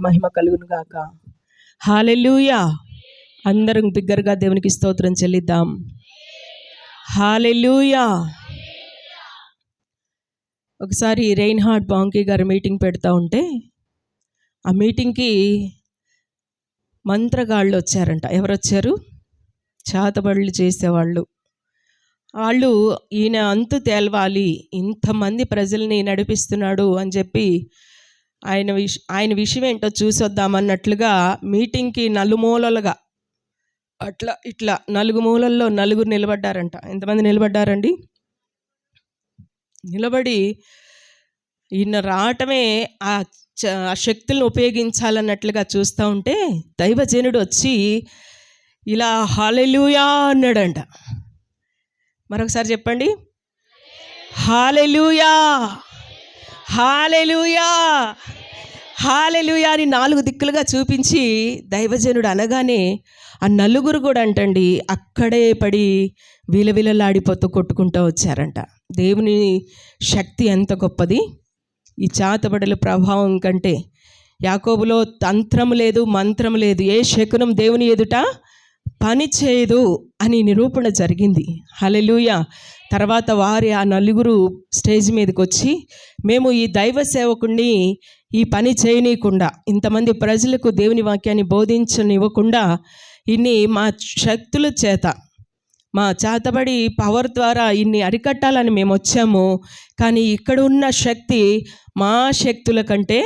మహిమ కలుగును గాక. హల్లెలూయా. అందరం బిగ్గరగా దేవునికి స్తోత్రం చెల్లిద్దాం. హల్లెలూయా. ఒకసారి రైన్హార్డ్ బాంకీ గారు మీటింగ్ పెడతా ఉంటే ఆ మీటింగ్కి మంత్రగాళ్ళు వచ్చారంట. ఎవరు వచ్చారు? చాతబడులు చేసేవాళ్ళు. వాళ్ళు ఈయన అంతు తేల్వాలి, ఇంతమంది ప్రజల్ని నడిపిస్తున్నాడు అని చెప్పి ఆయన విషయం ఏంటో చూసొద్దామన్నట్లుగా మీటింగ్కి నలుమూలలుగా ఇట్లా 4 మూలల్లో 4 నిలబడ్డారంట. ఎంతమంది నిలబడ్డారండి? నిలబడి ఈయన రావటమే ఆ శక్తులను ఉపయోగించాలన్నట్లుగా చూస్తూ ఉంటే దైవజనుడు వచ్చి ఇలా హల్లెలూయా అన్నాడంట. మరొకసారి చెప్పండి, హల్లెలూయా హల్లెలూయా హల్లెలూయా అని 4 దిక్కులుగా చూపించి దైవజనుడు అనగానే ఆ 4 కూడా అంటండి అక్కడే పడి విలవిలలాడిపోతూ కొట్టుకుంటూ వచ్చారంట. దేవుని శక్తి ఎంత గొప్పది! ఈ చాతబడుల ప్రభావం కంటే యాకోబులో తంత్రం లేదు, మంత్రం లేదు, ఏ శకునం దేవుని ఎదుట పని చేయదు అని నిరూపణ జరిగింది. హల్లెలూయా. తర్వాత వారి ఆ 4 స్టేజ్ మీదకి వచ్చి, మేము ఈ దైవ సేవకుడిని ఈ పని చేయనీయకుండా, ఇంతమంది ప్రజలకు దేవుని వాక్యాన్ని బోధించనివ్వకుండా ఇన్ని మా శక్తుల చేత, మా చేతబడి పవర్ ద్వారా ఇన్ని అరికట్టాలని మేము వచ్చాము. కానీ ఇక్కడ ఉన్న శక్తి మా శక్తుల కంటే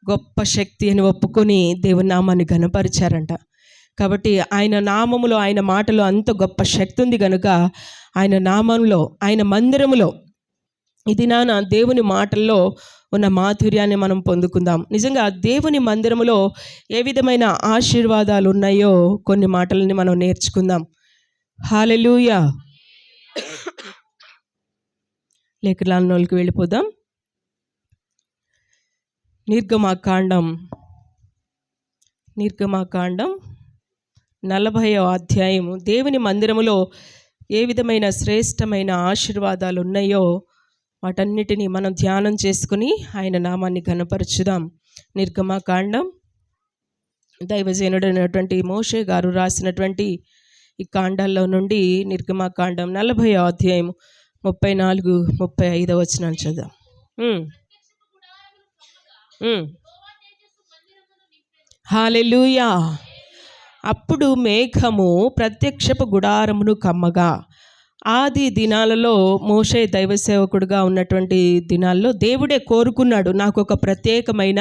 గొప్ప శక్తి అని ఒప్పుకొని దేవుని నామాన్ని ఘనపరిచారంట. కాబట్టి ఆయన నామములో, ఆయన మాటలో అంత గొప్ప శక్తి ఉంది కనుక ఆయన నామంలో, ఆయన మందిరములో ఇది నాన్న దేవుని మాటల్లో ఉన్న మాధుర్యాన్ని మనం పొందుకుందాం. నిజంగా దేవుని మందిరములో ఏ విధమైన ఆశీర్వాదాలు ఉన్నాయో కొన్ని మాటలని మనం నేర్చుకుందాం. హల్లెలూయా. లేఖనాల్లోకి వెళ్ళిపోదాం. నిర్గమాకాండం 40వ అధ్యాయము. దేవుని మందిరములో ఏ విధమైన శ్రేష్టమైన ఆశీర్వాదాలు ఉన్నాయో వాటన్నిటినీ మనం ధ్యానం చేసుకుని ఆయన నామాన్ని ఘనపరచుదాం. నిర్గమాకాండం, దైవజనుడైనటువంటి మోషే గారు రాసినటువంటి ఈ కాండాల్లో నుండి నిర్గమాకాండం 40వ అధ్యాయం 34-35 వచనాలు చదువుదాం. హల్లెలూయా. అప్పుడు మేఘము ప్రత్యక్షపు గుడారమును కమ్మగా. ఆది దినాలలో మోషే దైవ సేవకుడుగా ఉన్నటువంటి దినాల్లో దేవుడే కోరుకున్నాడు, నాకు ఒక ప్రత్యేకమైన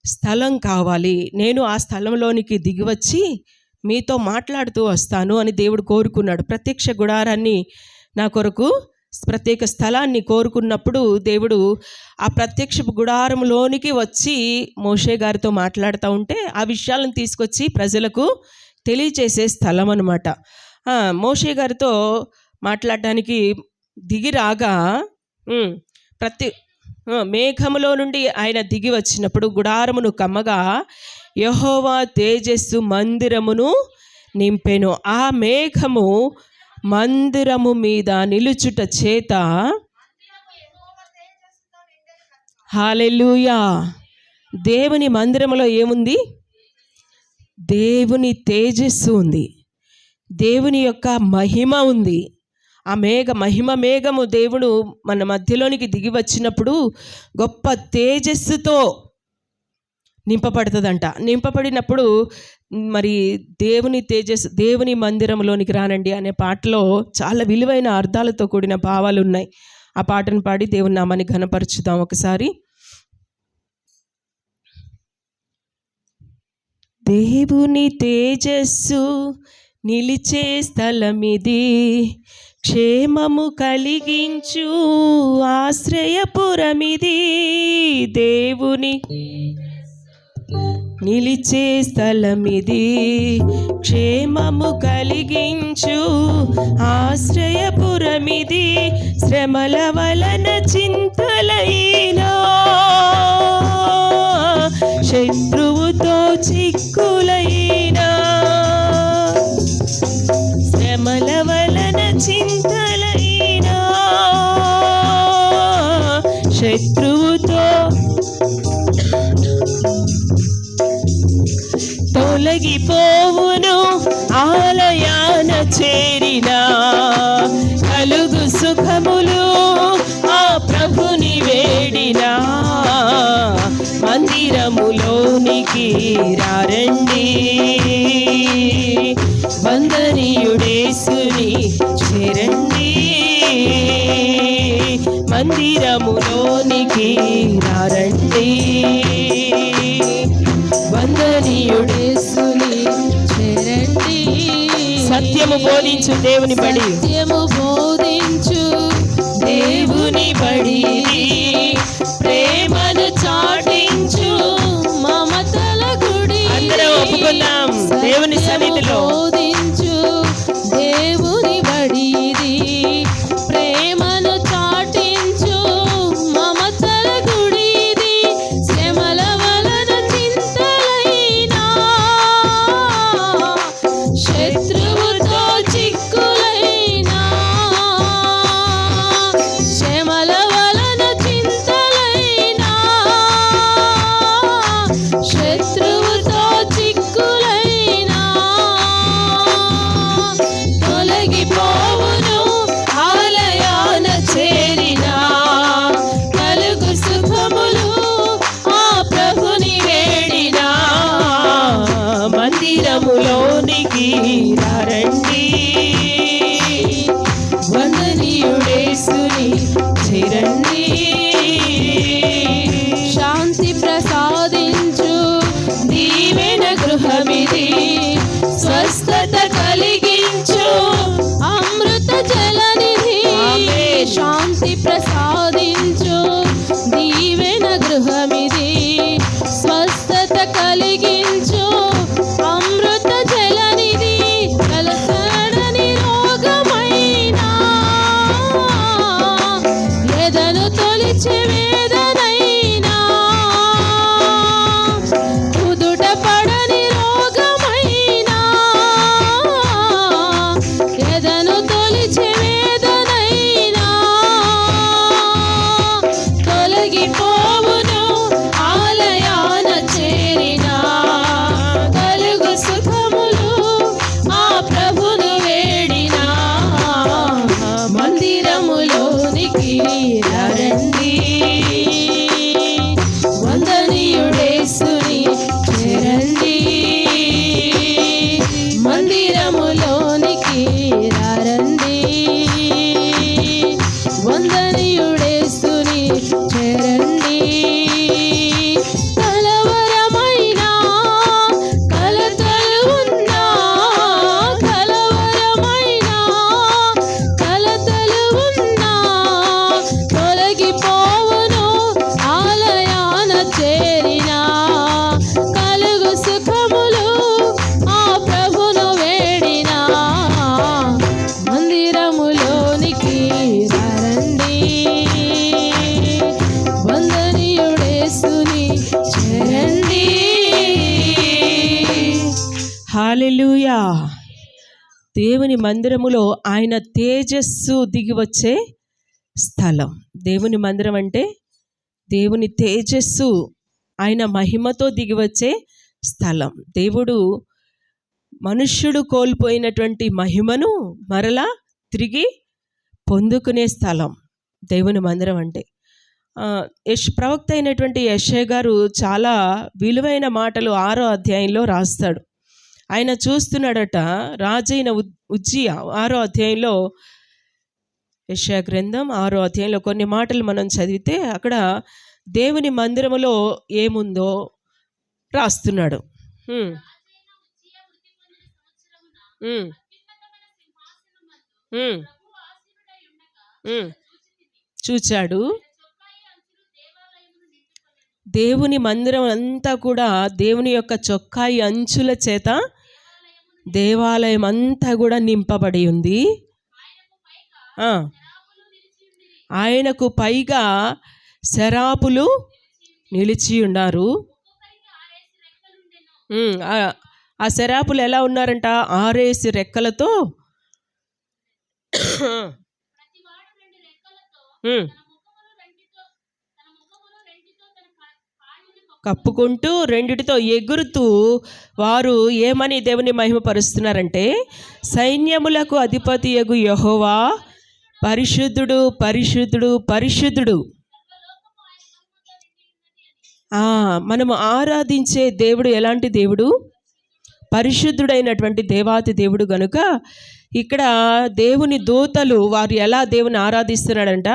స్థలం కావాలి, నేను ఆ స్థలంలోనికి దిగివచ్చి మీతో మాట్లాడుతూ వస్తాను అని దేవుడు కోరుకున్నాడు. ప్రత్యక్ష గుడారాన్ని, నా కొరకు ప్రత్యేక స్థలాన్ని కోరుకున్నప్పుడు దేవుడు ఆ ప్రత్యక్ష గుడారంలోనికి వచ్చి మోషే గారితో మాట్లాడుతూ ఉంటే ఆ విషయాలను తీసుకొచ్చి ప్రజలకు తెలియచేసే స్థలం అన్నమాట. మోషే గారితో మాట్లాడడానికి దిగి రాగా మేఘములో నుండి ఆయన దిగి వచ్చినప్పుడు గుడారమును కమ్మగా యెహోవా తేజస్సు మందిరమును నింపెను. ఆ మేఘము మందిరము మీద నిలుచుట చేత, హల్లెలూయా, దేవుని మందిరములో ఏముంది? దేవుని తేజస్సు ఉంది, దేవుని యొక్క మహిమ ఉంది. ఆ మేఘము దేవుడు మన మధ్యలోనికి దిగి వచ్చినప్పుడు గొప్ప తేజస్సుతో నింపబడుతుందంట. నింపబడినప్పుడు మరి దేవుని తేజస్సు, దేవుని మందిరంలోనికి రానండి అనే పాటలో చాలా విలువైన అర్థాలతో కూడిన భావాలు ఉన్నాయి. ఆ పాటను పాడి దేవుని నామాన్ని ఘనపరచుదాం ఒకసారి. దేవుని తేజస్సు నిలిచే స్థలమిది, క్షేమము కలిగించు ఆశ్రయపురమిది. దేవుని నిలిచే స్థలమిది, క్షేమము కలిగించు ఆశ్రయపురమిది. శ్రమల వలన చింతలైనా, శత్రువుతో చిక్కులైనా, శ్రమల వలన చింతలైనా, శత్రువుతో తొలగిపోవును ఆలయాన చేరిన కలుగు సుఖములు ఆ ప్రభుని వేడినా మందిరములోనికి రారండి వందనీయుడేసుని చేరండి మందిరములోనికి రారండి వందనీయుడేసుని చేరండి. సత్యము బోధించు దేవుని బడి, సత్యము బోధించు దేవుని బడి ప్రేమను చాటించు మమతల గుడి. అందరం ఒప్పుకుందాం దేవుని సన్నిధిలో. బోధించు దేవుని బడిది ప్రేమను చాటించు మమతల గుడిది. శ్రమల వలన చింతలైనా శత్రువుతో చిక్కులైనా శ్రమల వలన చింతలైనా శత్రువుతో చిక్కులైనా తొలగిపోవును ఆలయాన చేరిన కలుగు సుఖములు ఆ ప్రభుని వేడినా మందిరములోనికి రండి వందనీయుడేసుని చేరండి. శాంతి ప్రసాదించు దీవెన గృహమిది స్వస్థత కలిగించు అమృత జలనిధి. శాంతి ప్రసాదించు దీవెన గృహమిది స్వస్థత కలిగించు అమృత జలనిధి. కలసడని రోగమైనా ఎదను తొలిచే వేదనైనా కుదుట పడని రోగమైనా ఎదను తొలిచే వేదనైనా తొలగిపోవును ఆలయాన చేరిన కలుగు సుఖములు ఆ ప్రభును వేడినా మందిరములోనికి రండి వందనీయుడేసుని చేరండి మందిరములోనికి రండి వందనీయుడేసుని చేరండి. కలవరమైనా కలతలు ఉన్నా కలవరమైనా కలతలు ఉన్నా తొలగిపోవును ఆలయాన చేరిన కలుగు సుఖములు ఆ ప్రభును వేడినా మందిరములోనికి రండి వందనీయుడేసుని చేరండి. హల్లెలూయా. దేవుని మందిరములో ఆయన తేజస్సు దిగి వచ్చే స్థలం. దేవుని మందిరం అంటే దేవుని తేజస్సు ఆయన మహిమతో దిగి వచ్చే స్థలం. దేవుడు మనుష్యుడు కోల్పోయినటువంటి మహిమను మరలా తిరిగి పొందుకునే స్థలం దేవుని మందిరం అంటే. ప్రవక్త అయినటువంటి యెషయా గారు చాలా విలువైన మాటలు 6వ అధ్యాయంలో రాస్తాడు. ఆయన చూస్తున్నాడట రాజైన ఉజ్జియా 6వ అధ్యాయంలో యెషయా గ్రంథం 6వ అధ్యాయంలో కొన్ని మాటలు మనం చదివితే అక్కడ దేవుని మందిరములో ఏముందో రాస్తున్నాడు. చూచాడు. దేవుని మందిరం అంతా కూడా దేవుని యొక్క చొక్కాయి అంచుల చేత దేవాలయం అంతా కూడా నింపబడి ఉంది. ఆయనకు పైగా శరాపులు నిలిచి ఉన్నారు. ఆ శరాపులు ఎలా ఉన్నారంట? 6 రెక్కలతో కప్పుకుంటూ రెండిటితో ఎగురుతూ వారు ఏమని దేవుని మహిమపరుస్తున్నారంటే, సైన్యములకు అధిపతియగు యెహోవా పరిశుద్ధుడు పరిశుద్ధుడు పరిశుద్ధుడు. మనము ఆరాధించే దేవుడు ఎలాంటి దేవుడు? పరిశుద్ధుడైనటువంటి దేవాతి దేవుడు గనుక ఇక్కడ దేవుని దూతలు వారు ఎలా దేవుని ఆరాధిస్తున్నాడంట,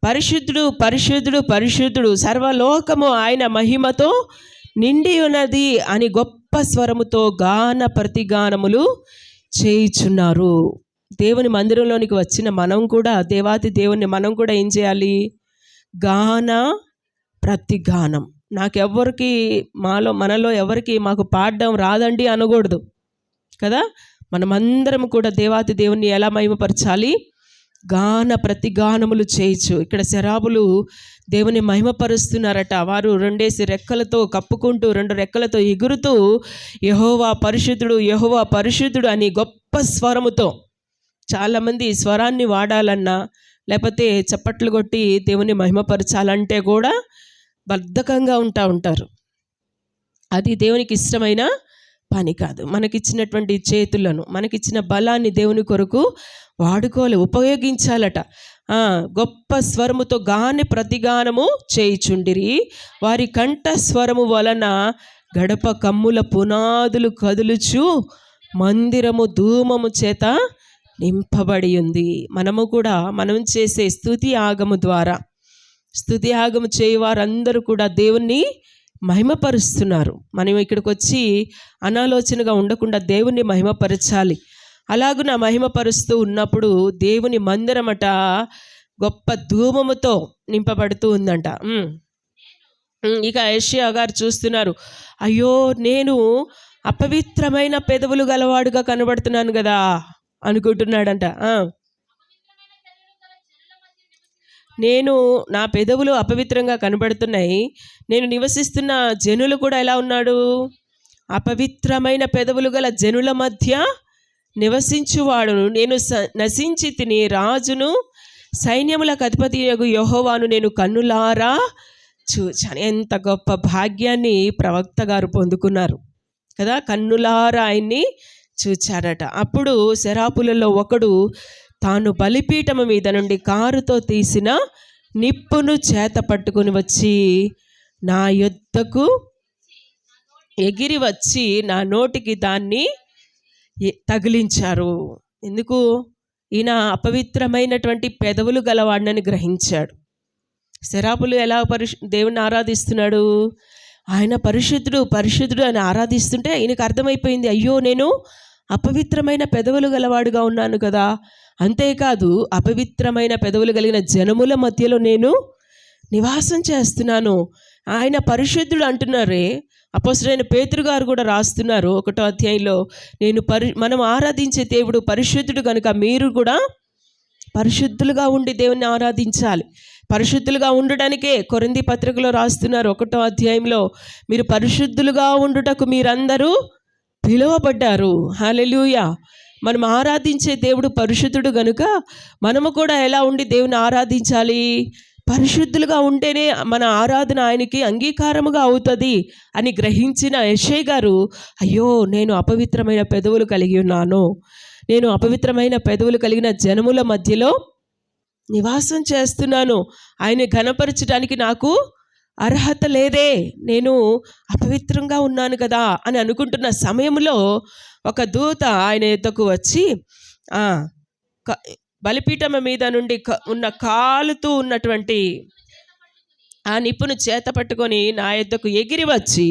పరిశుద్ధుడు పరిశుద్ధుడు పరిశుద్ధుడు, సర్వలోకము ఆయన మహిమతో నిండి ఉన్నది అని గొప్ప స్వరముతో గాన ప్రతిగానములు చేయుచున్నారు. దేవుని మందిరంలోనికి వచ్చిన మనం కూడా, దేవాతి దేవుని మనం కూడా ఏం చేయాలి? గాన ప్రతిగానం. నాకెవ్వరికి మనలో ఎవరికి మాకు పాడడం రాదండి అనకూడదు కదా. మనమందరం కూడా దేవాతి దేవుని ఎలా మహిమపరచాలి? గాన ప్రతిగానములు చేయొచ్చు. ఇక్కడ శరాబులు దేవుని మహిమపరుస్తున్నారట. వారు రెండేసి రెక్కలతో కప్పుకుంటూ, రెండు రెక్కలతో ఎగురుతూ యెహోవా పరిశుద్ధుడు యెహోవా పరిశుద్ధుడు అని గొప్ప స్వరముతో. చాలామంది స్వరాన్ని వాడాలన్నా లేకపోతే చప్పట్లు కొట్టి దేవుని మహిమపరచాలంటే కూడా బద్ధకంగా ఉంటారు. అది దేవునికి ఇష్టమైన పని కాదు. మనకిచ్చినటువంటి చేతులను, మనకిచ్చిన బలాన్ని దేవుని కొరకు వాడుకోవాలి, ఉపయోగించాలట. గొప్ప స్వరముతో గాని ప్రతిగానము చేయుచుండిరి, వారి కంఠ స్వరము వలన గడప కమ్ముల పునాదులు కదులుచు మందిరము ధూమము చేత నింపబడి ఉంది. మనము కూడా మనం చేసే స్తుతి ఆగము ద్వారా, స్తుతి ఆగము చేయవారందరూ కూడా దేవుణ్ణి మహిమపరుస్తున్నారు. మనం ఇక్కడికి వచ్చి అనాలోచనగా ఉండకుండా దేవుణ్ణి మహిమపరచాలి. అలాగున మహిమపరుస్తూ ఉన్నప్పుడు దేవుని మందిరమట గొప్ప ధూమముతో నింపబడుతూ ఉందంట. ఇక యెషయా గారు చూస్తున్నారు, అయ్యో నేను అపవిత్రమైన పెదవులు గలవాడుగా కనబడుతున్నాను కదా అనుకుంటున్నాడంట. నా పెదవులు అపవిత్రంగా కనబడుతున్నాయి, నేను నివసిస్తున్న జనులు కూడా ఎలా ఉన్నాడు? అపవిత్రమైన పెదవులు గల జనుల మధ్య నివసించువాడును, నేను నశించి తిని రాజును సైన్యములకు అధిపతియగు యెహోవాను నేను కన్నులారా చూచాను. ఎంత గొప్ప భాగ్యాన్ని ప్రవక్త గారు పొందుకున్నారు కదా. కన్నులారా ఆయన్ని చూచారట. అప్పుడు శరాపులలో ఒకడు తాను బలిపీఠము మీద నుండి కారుతో తీసిన నిప్పును చేత పట్టుకుని వచ్చి నా యొద్దకు ఎగిరి వచ్చి నా నోటికి దాన్ని తగిలించారు. ఎందుకు? ఈయన అపవిత్రమైనటువంటి పెదవులు గలవాడినని గ్రహించాడు. శరాపులు ఎలా దేవుని ఆరాధిస్తున్నాడు? ఆయన పరిశుద్ధుడు పరిశుద్ధుడు అని ఆరాధిస్తుంటే ఈయనకు అర్థమైపోయింది, అయ్యో నేను అపవిత్రమైన పెదవులు గలవాడుగా ఉన్నాను కదా. అంతేకాదు అపవిత్రమైన పెదవులు కలిగిన జనముల మధ్యలో నేను నివాసం చేస్తున్నాను. ఆయన పరిశుద్ధుడు అంటున్నారే. అపోస్తలుడైన పేతురు గారు కూడా రాస్తున్నారు 1వ అధ్యాయంలో, మనం ఆరాధించే దేవుడు పరిశుద్ధుడు కనుక మీరు కూడా పరిశుద్ధులుగా ఉండి దేవుణ్ణి ఆరాధించాలి. పరిశుద్ధులుగా ఉండడానికే కొరింథీ పత్రికలో రాస్తున్నారు 1వ అధ్యాయంలో, మీరు పరిశుద్ధులుగా ఉండుటకు మీరందరూ పిలువబడ్డారు. హల్లెలూయా. మనం ఆరాధించే దేవుడు పరిశుద్ధుడు గనుక మనము కూడా ఎలా ఉండి దేవుని ఆరాధించాలి? పరిశుద్ధులుగా ఉంటేనే మన ఆరాధన ఆయనకి అంగీకారముగా అవుతుంది అని గ్రహించిన యెషయా గారు, అయ్యో నేను అపవిత్రమైన పెదవులు కలిగి ఉన్నాను, నేను అపవిత్రమైన పెదవులు కలిగిన జనముల మధ్యలో నివాసం చేస్తున్నాను, ఆయన ఘనపరచడానికి నాకు అర్హత లేదే, నేను అపవిత్రంగా ఉన్నాను కదా అని అనుకుంటున్న సమయంలో ఒక దూత ఆయన యొద్దకు వచ్చి బలిపీఠం మీద నుండి ఉన్న కాలుతూ ఉన్నటువంటి ఆ నిప్పును చేత పట్టుకొని నా యొద్దకు ఎగిరి వచ్చి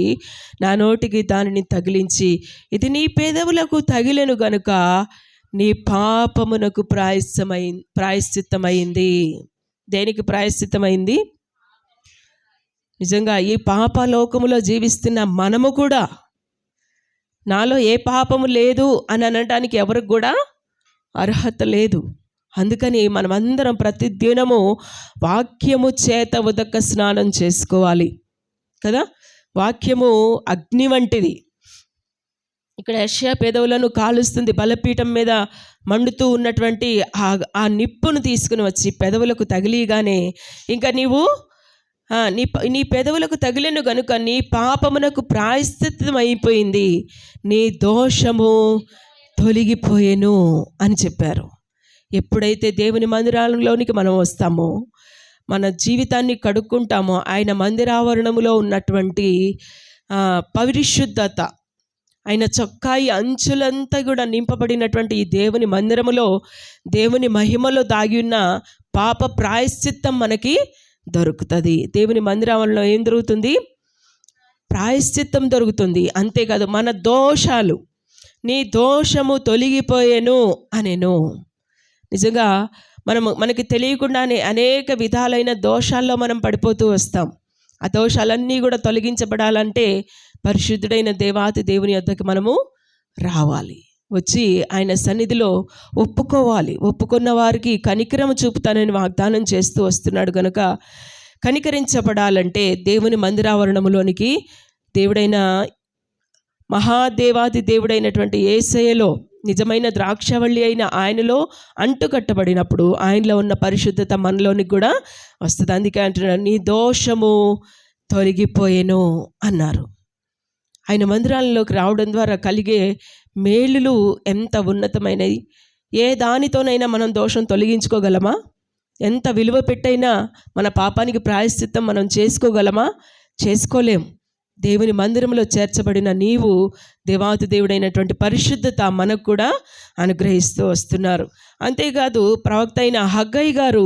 నా నోటికి దానిని తగిలించి, ఇది నీ పెదవులకు తగిలెను గనుక నీ పాపమునకు ప్రాయశ్చిత్తమైంది. దేనికి ప్రాయశ్చిత్తమైంది? నిజంగా ఈ పాపలోకములో జీవిస్తున్న మనము కూడా, నాలో ఏ పాపము లేదు అని అనడానికి ఎవరికి కూడా అర్హత లేదు. అందుకని మనమందరం ప్రతిదినము వాక్యము చేత ఉదక స్నానం చేసుకోవాలి కదా. వాక్యము అగ్ని వంటిది. ఇక్కడ యెషయా పెదవులను కాలుస్తుంది. బలిపీఠం మీద మండుతూ ఉన్నటువంటి ఆ నిప్పును తీసుకుని వచ్చి పెదవులకు తగిలిగానే ఇంకా నీవు నీ పెదవులకు తగిలిన గనుక నీ పాపమునకు ప్రాయశ్చిత్తం అయిపోయింది, నీ దోషము తొలగిపోయెను అని చెప్పారు. ఎప్పుడైతే దేవుని మందిరాలలోనికి మనం వస్తామో, మన జీవితాన్ని కడుక్కుంటామో, ఆయన మందిరావరణములో ఉన్నటువంటి పరిశుద్ధత, ఆయన చొక్కాయి అంచులంతా కూడా నింపబడినటువంటి ఈ దేవుని మందిరములో, దేవుని మహిమలో దాగి ఉన్న పాప ప్రాయశ్చిత్తం మనకి దొరుకుతుంది. దేవుని మందిరంలో ఏం దొరుకుతుంది? ప్రాయశ్చిత్తం దొరుకుతుంది. అంతేకాదు, మన దోషాలు, నీ దోషము తొలగిపోయేను అనేను. నిజంగా మనకి తెలియకుండానే అనేక విధాలైన దోషాల్లో మనం పడిపోతూ వస్తాం. ఆ దోషాలన్నీ కూడా తొలగించబడాలంటే పరిశుద్ధుడైన దేవాతి దేవుని యొద్దకు మనము రావాలి, వచ్చి ఆయన సన్నిధిలో ఒప్పుకోవాలి. ఒప్పుకున్న వారికి కనికరము చూపుతానని వాగ్దానం చేస్తూ వస్తున్నాడు కనుక, కనికరించబడాలంటే దేవుని మందిరావరణములోనికి దేవుడైన మహాదేవాది దేవుడైనటువంటి యేసయ్యలో, నిజమైన ద్రాక్షవల్లి అయిన ఆయనలో అంటుకట్టబడినప్పుడు ఆయనలో ఉన్న పరిశుద్ధత మనలోనికి కూడా వస్తుంది. అందుకే అంటున్నాడు, నీ దోషము తొలగిపోయేను అన్నారు. ఆయన మందిరాలలోకి రావడం ద్వారా కలిగే మేలులు ఎంత ఉన్నతమైనవి. ఏ దానితోనైనా మనం దోషం తొలగించుకోగలమా? ఎంత విలువ పెట్టైనా మన పాపానికి ప్రాయశ్చిత్తం మనం చేసుకోగలమా? చేసుకోలేం. దేవుని మందిరంలో చేర్చబడిన నీవు దేవాతి దేవుడైనటువంటి పరిశుద్ధత మనకు కూడా అనుగ్రహిస్తూ వస్తున్నారు. అంతేకాదు, ప్రవక్త అయిన హగ్గయి గారు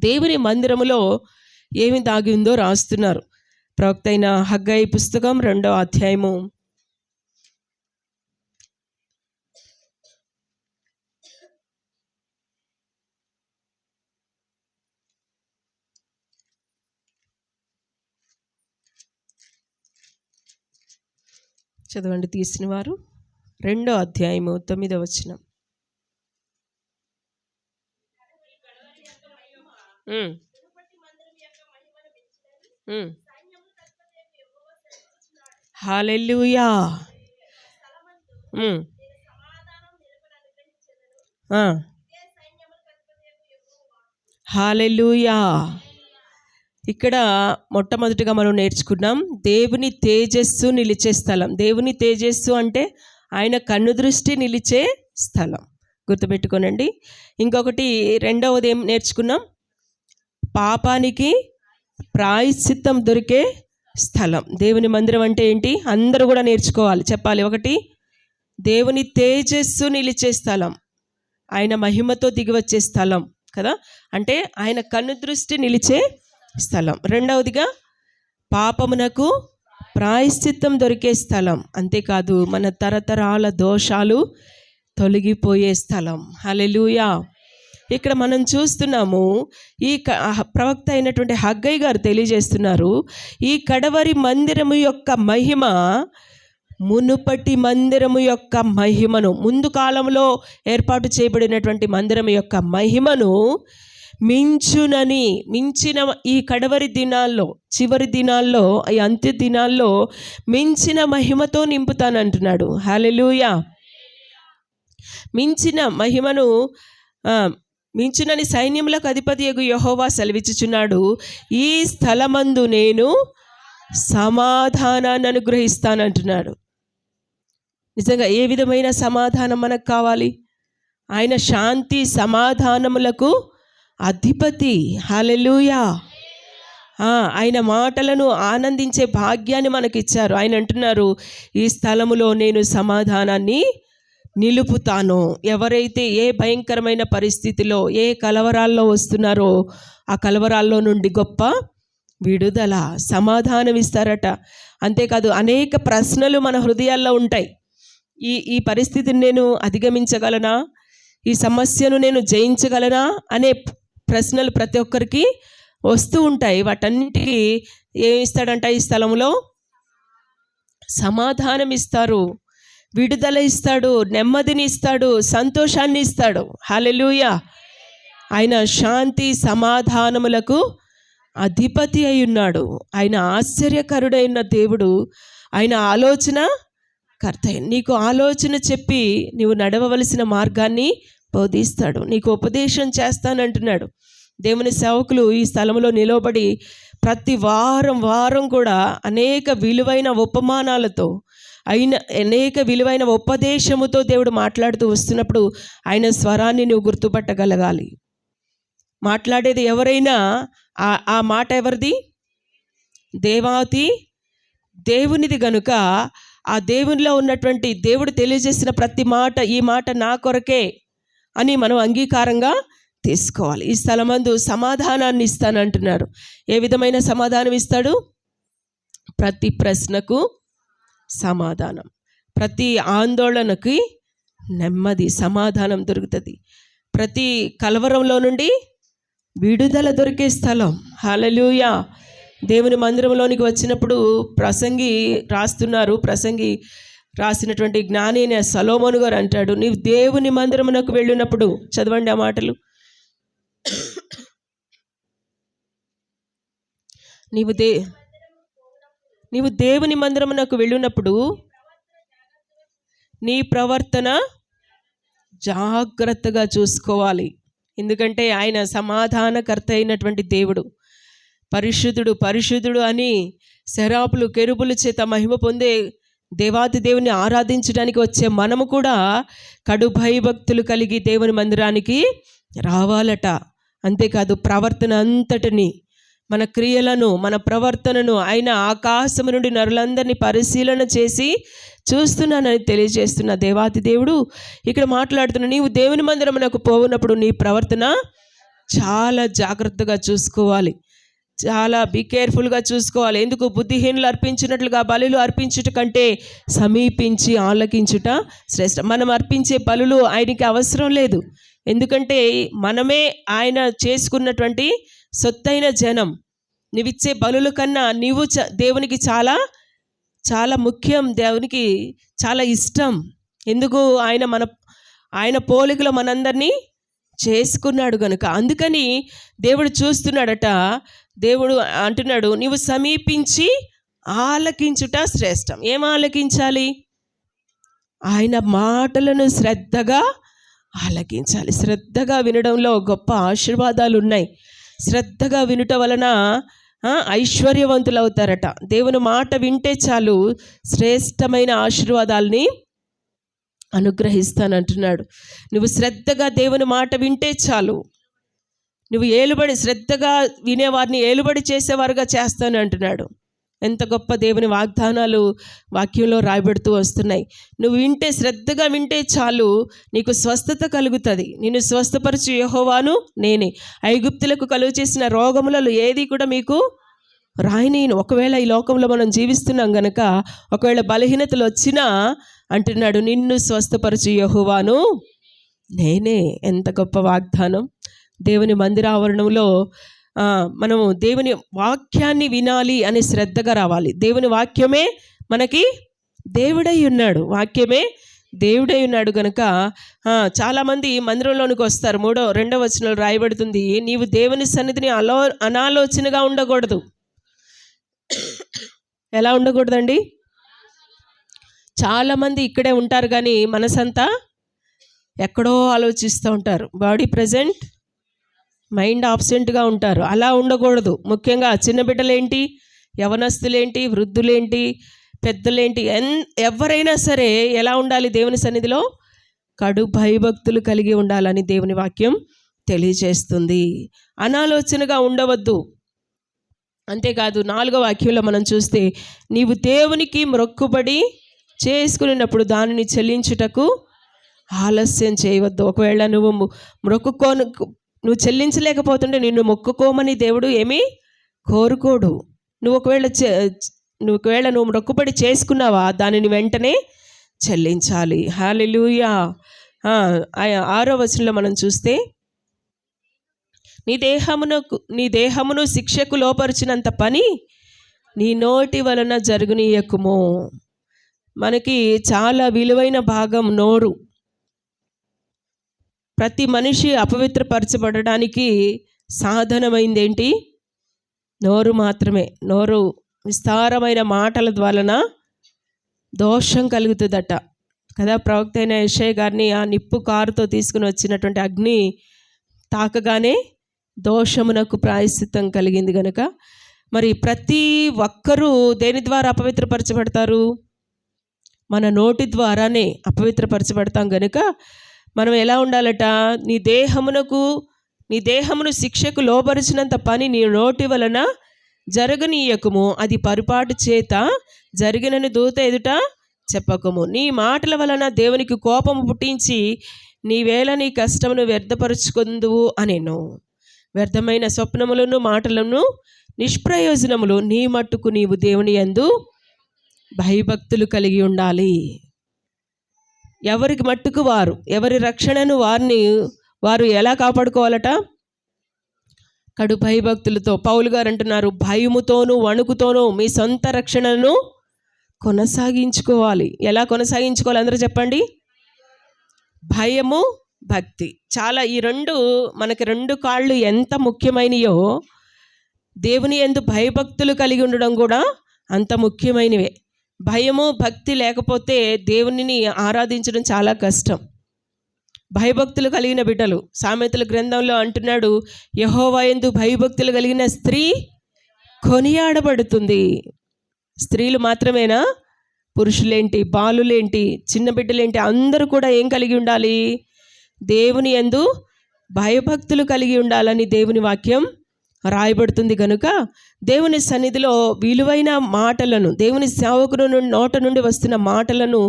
దేవుని మందిరములో ఏమి దాగి ఉందో రాస్తున్నారు. ప్రవక్త అయిన హగ్గయి పుస్తకం 2వ అధ్యాయము 2వ అధ్యాయము 9వ వచనం. హల్లెలూయా. హల్లెలూయా. ఇక్కడ మొట్టమొదటిగా మనం నేర్చుకున్నాం, దేవుని తేజస్సు నిలిచే స్థలం. దేవుని తేజస్సు అంటే ఆయన కన్ను దృష్టి నిలిచే స్థలం, గుర్తుపెట్టుకోనండి. ఇంకొకటి రెండవది ఏం నేర్చుకున్నాం? పాపానికి ప్రాయశ్చిత్తం దొరికే స్థలం. దేవుని మందిరం అంటే ఏంటి? అందరూ కూడా నేర్చుకోవాలి, చెప్పాలి. ఒకటి, దేవుని తేజస్సు నిలిచే స్థలం, ఆయన మహిమతో దిగివచ్చే స్థలం కదా, అంటే ఆయన కన్ను దృష్టి నిలిచే స్థలం. రెండవదిగా పాపమునకు ప్రాయశ్చిత్తం దొరికే స్థలం. అంతేకాదు, మన తరతరాల దోషాలు తొలగిపోయే స్థలం. హల్లెలూయా. ఇక్కడ మనం చూస్తున్నాము, ఈ ప్రవక్త అయినటువంటి హగ్గయి గారు తెలియజేస్తున్నారు, ఈ కడవరి మందిరము యొక్క మహిమ మునుపటి మందిరము యొక్క మహిమను, ముందు కాలంలో ఏర్పాటు చేయబడినటువంటి మందిరము యొక్క మహిమను మించిన ఈ కడవరి దినాల్లో, చివరి దినాల్లో, ఈ అంత్య దినాల్లో మించిన మహిమతో నింపుతానంటున్నాడు. హల్లెలూయా. మించిన మహిమను మించునని సైన్యములకు అధిపతియగు యెహోవా సెలవిచ్చుచున్నాడు, ఈ స్థలమందు నేను సమాధానాన్ని అనుగ్రహిస్తానంటున్నాడు. నిజంగా ఏ విధమైన సమాధానం మనకు కావాలి? ఆయన శాంతి సమాధానములకు అధిపతి. హల్లెలూయా. ఆయన మాటలను ఆనందించే భాగ్యాన్ని మనకిచ్చారు. ఆయన అంటున్నారు, ఈ స్థలములో నేను సమాధానాన్ని నిలుపుతాను. ఎవరైతే ఏ భయంకరమైన పరిస్థితిలో, ఏ కలవరాల్లో వస్తున్నారో ఆ కలవరాల్లో నుండి గొప్ప విడుదల, సమాధానం ఇస్తారట. అంతేకాదు, అనేక ప్రశ్నలు మన హృదయాల్లో ఉంటాయి. ఈ పరిస్థితిని నేను అధిగమించగలనా? ఈ సమస్యను నేను జయించగలనా అనే ప్రశ్నలు ప్రతి ఒక్కరికి వస్తూ ఉంటాయి. వాటన్నిటికీ ఏమి ఇస్తాడంట? ఈ స్థలంలో సమాధానం ఇస్తారు, విడుదల ఇస్తాడు, నెమ్మదిని ఇస్తాడు, సంతోషాన్ని ఇస్తాడు. హల్లెలూయా. ఆయన శాంతి సమాధానములకు అధిపతి అయి ఉన్నాడు. ఆయన ఆశ్చర్యకరుడైన దేవుడు. ఆయన ఆలోచన కర్త. నీకు ఆలోచన చెప్పి నీవు నడవవలసిన మార్గాన్ని బోధిస్తాడు. నీకు ఉపదేశం చేస్తానంటున్నాడు. దేవుని సేవకులు ఈ స్థలంలో నిలబడి ప్రతి వారం కూడా అనేక విలువైన ఉపమానాలతో అనేక విలువైన ఉపదేశముతో దేవుడు మాట్లాడుతూ వస్తున్నప్పుడు ఆయన స్వరాన్ని నువ్వు గుర్తుపట్టగలగాలి. మాట్లాడేది ఎవరైనా ఆ మాట ఎవరిది? దేవాతి దేవునిది గనుక ఆ దేవునిలో ఉన్నటువంటి దేవుడు తెలియజేసిన ప్రతి మాట, ఈ మాట నా కొరకే అని మనం అంగీకారంగా తీసుకోవాలి. ఈ స్థలమందు సమాధానాన్ని ఇస్తానంటున్నారు. ఏ విధమైన సమాధానం ఇస్తాడు? ప్రతి ప్రశ్నకు సమాధానం, ప్రతి ఆందోళనకి నెమ్మది, సమాధానం దొరుకుతుంది. ప్రతి కలవరంలో నుండి విడుదల దొరికే స్థలం. హల్లెలూయా. దేవుని మందిరంలోనికి వచ్చినప్పుడు ప్రసంగి రాసినటువంటి జ్ఞాని అయిన సొలొమోను గారు అంటాడు, నీవు దేవుని మందిరమునకు వెళ్ళినప్పుడు, చదవండి ఆ మాటలు, నీవు దేవుని మందిరమునకు వెళ్ళినప్పుడు నీ ప్రవర్తన జాగ్రత్తగా చూసుకోవాలి. ఎందుకంటే ఆయన సమాధానకర్త అయినటువంటి దేవుడు. పరిశుద్ధుడు పరిశుద్ధుడు అని సెరాపులు కెరూబుల చేత మహిమ పొందే దేవాతి దేవుని ఆరాధించడానికి వచ్చే మనము కూడా కడు భయభక్తులు కలిగి దేవుని మందిరానికి రావాలట. అంతేకాదు ప్రవర్తన అంతటిని, మన క్రియలను, మన ప్రవర్తనను ఆయన ఆకాశము నుండి నరులందరినీ పరిశీలన చేసి చూస్తున్నానని తెలియజేస్తున్న దేవాతి దేవుడు ఇక్కడ మాట్లాడుతున్నా. నీవు దేవుని మందిరమునకు పోవునప్పుడు నీ ప్రవర్తన చాలా జాగ్రత్తగా చూసుకోవాలి, చాలా కేర్ఫుల్గా చూసుకోవాలి. ఎందుకు? బుద్ధిహీనులు అర్పించినట్లుగా బలులు అర్పించుట కంటే సమీపించి ఆలకించుట శ్రేష్ఠ. మనం అర్పించే బలులు ఆయనకి అవసరం లేదు. ఎందుకంటే మనమే ఆయన చేసుకున్నటువంటి సొత్తైన జనం. నీవిచ్చే బలుల కన్నా నీవు దేవునికి చాలా చాలా ముఖ్యం, దేవునికి చాలా ఇష్టం. ఎందుకు? ఆయన పోలికలో మనందరినీ చేసుకున్నాడు గనుక. అందుకని దేవుడు చూస్తున్నాడట. దేవుడు అంటున్నాడు, నీవు సమీపించి ఆలకించుట శ్రేష్టం. ఏం ఆలకించాలి? ఆయన మాటలను శ్రద్ధగా ఆలకించాలి. శ్రద్ధగా వినడంలో గొప్ప ఆశీర్వాదాలు ఉన్నాయి. శ్రద్ధగా వినుట వలన ఐశ్వర్యవంతులు అవుతారట. దేవుని మాట వింటే చాలు శ్రేష్టమైన ఆశీర్వాదాలని అనుగ్రహిస్తానంటున్నాడు. నువ్వు శ్రద్ధగా దేవుని మాట వింటే చాలు. నువ్వు శ్రద్ధగా వినేవారిని ఏలుబడి చేసేవారుగా చేస్తాను అంటున్నాడు. ఎంత గొప్ప దేవుని వాగ్దానాలు వాక్యంలో రాయబడుతూ వస్తున్నాయి. నువ్వు శ్రద్ధగా వింటే చాలు నీకు స్వస్థత కలుగుతుంది. నిన్ను స్వస్థపరచు యెహోవాను నేనే. ఐగుప్తులకు కలుగు చేసిన రోగములలో ఏది కూడా మీకు రాయనేను. ఒకవేళ ఈ లోకంలో మనం జీవిస్తున్నాం గనక ఒకవేళ బలహీనతలు వచ్చినా అంటున్నాడు, నిన్ను స్వస్థపరచు యెహోవాను నేనే. ఎంత గొప్ప వాగ్దానం. దేవుని మందిరావరణంలో మనము దేవుని వాక్యాన్ని వినాలి అని శ్రద్ధగా రావాలి. దేవుని వాక్యమే మనకి దేవుడై ఉన్నాడు. వాక్యమే దేవుడై ఉన్నాడు కనుక చాలామంది మందిరంలోనికి వస్తారు. 2వ వచనంలో రాయబడుతుంది, నీవు దేవుని సన్నిధిని అనాలోచనగా ఉండకూడదు. ఎలా ఉండకూడదండి? చాలామంది ఇక్కడే ఉంటారు కానీ మనసంతా ఎక్కడో ఆలోచిస్తూ ఉంటారు. బాడీ ప్రజెంట్, మైండ్ ఆబ్సెంట్గా ఉంటారు. అలా ఉండకూడదు. ముఖ్యంగా చిన్న బిడ్డలేంటి, యవనస్తులేంటి, వృద్ధులేంటి, పెద్దలేంటి, ఎవరైనా సరే ఎలా ఉండాలి? దేవుని సన్నిధిలో కడు భయభక్తులు కలిగి ఉండాలని దేవుని వాక్యం తెలియజేస్తుంది. అనాలోచనగా ఉండవద్దు. అంతేకాదు 4వ వాక్యంలో మనం చూస్తే, నీవు దేవునికి మొక్కుబడి చేసుకున్నప్పుడు దానిని చెల్లించుటకు ఆలస్యం చేయవద్దు. ఒకవేళ నువ్వు చెల్లించలేకపోతుంటే నిన్ను మొక్కుకోమని దేవుడు ఏమీ కోరుకోడు. నువ్వు మొక్కుబడి చేసుకున్నావా, దానిని వెంటనే చెల్లించాలి. హల్లెలూయా. 6వ వచనంలో మనం చూస్తే, నీ దేహమును శిక్షకు లోపరిచినంత పని నీ నోటి వలన జరుగునీయకుము. మనకి చాలా విలువైన భాగం నోరు. ప్రతి మనిషి అపవిత్రపరచబడడానికి సాధనమైంది ఏంటి? నోరు మాత్రమే. నోరు విస్తారమైన మాటల వలన దోషం కలుగుతుందట కదా. ప్రవక్త అయిన యెషయా గారిని ఆ నిప్పు కారుతో తీసుకుని వచ్చినటువంటి అగ్ని తాకగానే దోషమునకు ప్రాయశ్చిత్తం కలిగింది కనుక మరి ప్రతి ఒక్కరూ దేని ద్వారా అపవిత్రపరచబడతారు? మన నోటి ద్వారానే అపవిత్రపరచబడతాం కనుక మనం ఎలా ఉండాలట? నీ దేహమును శిక్షకు లోబరిచినంత పని నీ నోటి వలన జరగనీయకము, అది పరిపాటు చేత జరిగినని దూత ఎదుట చెప్పకము. నీ మాటల వలన దేవునికి కోపము పుట్టించి నీవేళ నీ కష్టమును వ్యర్థపరుచుకుందువు అనేను. వ్యర్థమైన స్వప్నములను మాటలను నిష్ప్రయోజనములు నీ మట్టుకు నీవు దేవుని యందు భయభక్తులు కలిగి ఉండాలి. ఎవరికి మట్టుకు వారు, ఎవరి రక్షణను వారు ఎలా కాపాడుకోవాలట? కడు భయభక్తులతో. పౌలు గారు అంటున్నారు, భయముతోనూ వణుకుతోనూ మీ సొంత రక్షణను కొనసాగించుకోవాలి. ఎలా కొనసాగించుకోవాలి అందరూ చెప్పండి. భయము, భక్తి. చాలా ఈ మనకి రెండు కాళ్ళు ఎంత ముఖ్యమైనయో దేవుని యందు భయభక్తులు కలిగి ఉండడం కూడా అంత ముఖ్యమైనవే. భయము, భక్తి లేకపోతే దేవునిని ఆరాధించడం చాలా కష్టం. భయభక్తులు కలిగిన బిడ్డలు, సామెతల గ్రంథంలో అంటున్నాడు, యెహోవా యందు భయభక్తులు కలిగిన స్త్రీ కొనియాడబడుతుంది. స్త్రీలు మాత్రమేనా? పురుషులేంటి, బాలులేంటి, చిన్న బిడ్డలేంటి, అందరూ కూడా ఏం కలిగి ఉండాలి? దేవుని యందు భయభక్తులు కలిగి ఉండాలని దేవుని వాక్యం రాయబడుతుంది కనుక దేవుని సన్నిధిలో విలువైన మాటలను, దేవుని సేవకుని నోట నుండి వస్తున్న మాటలను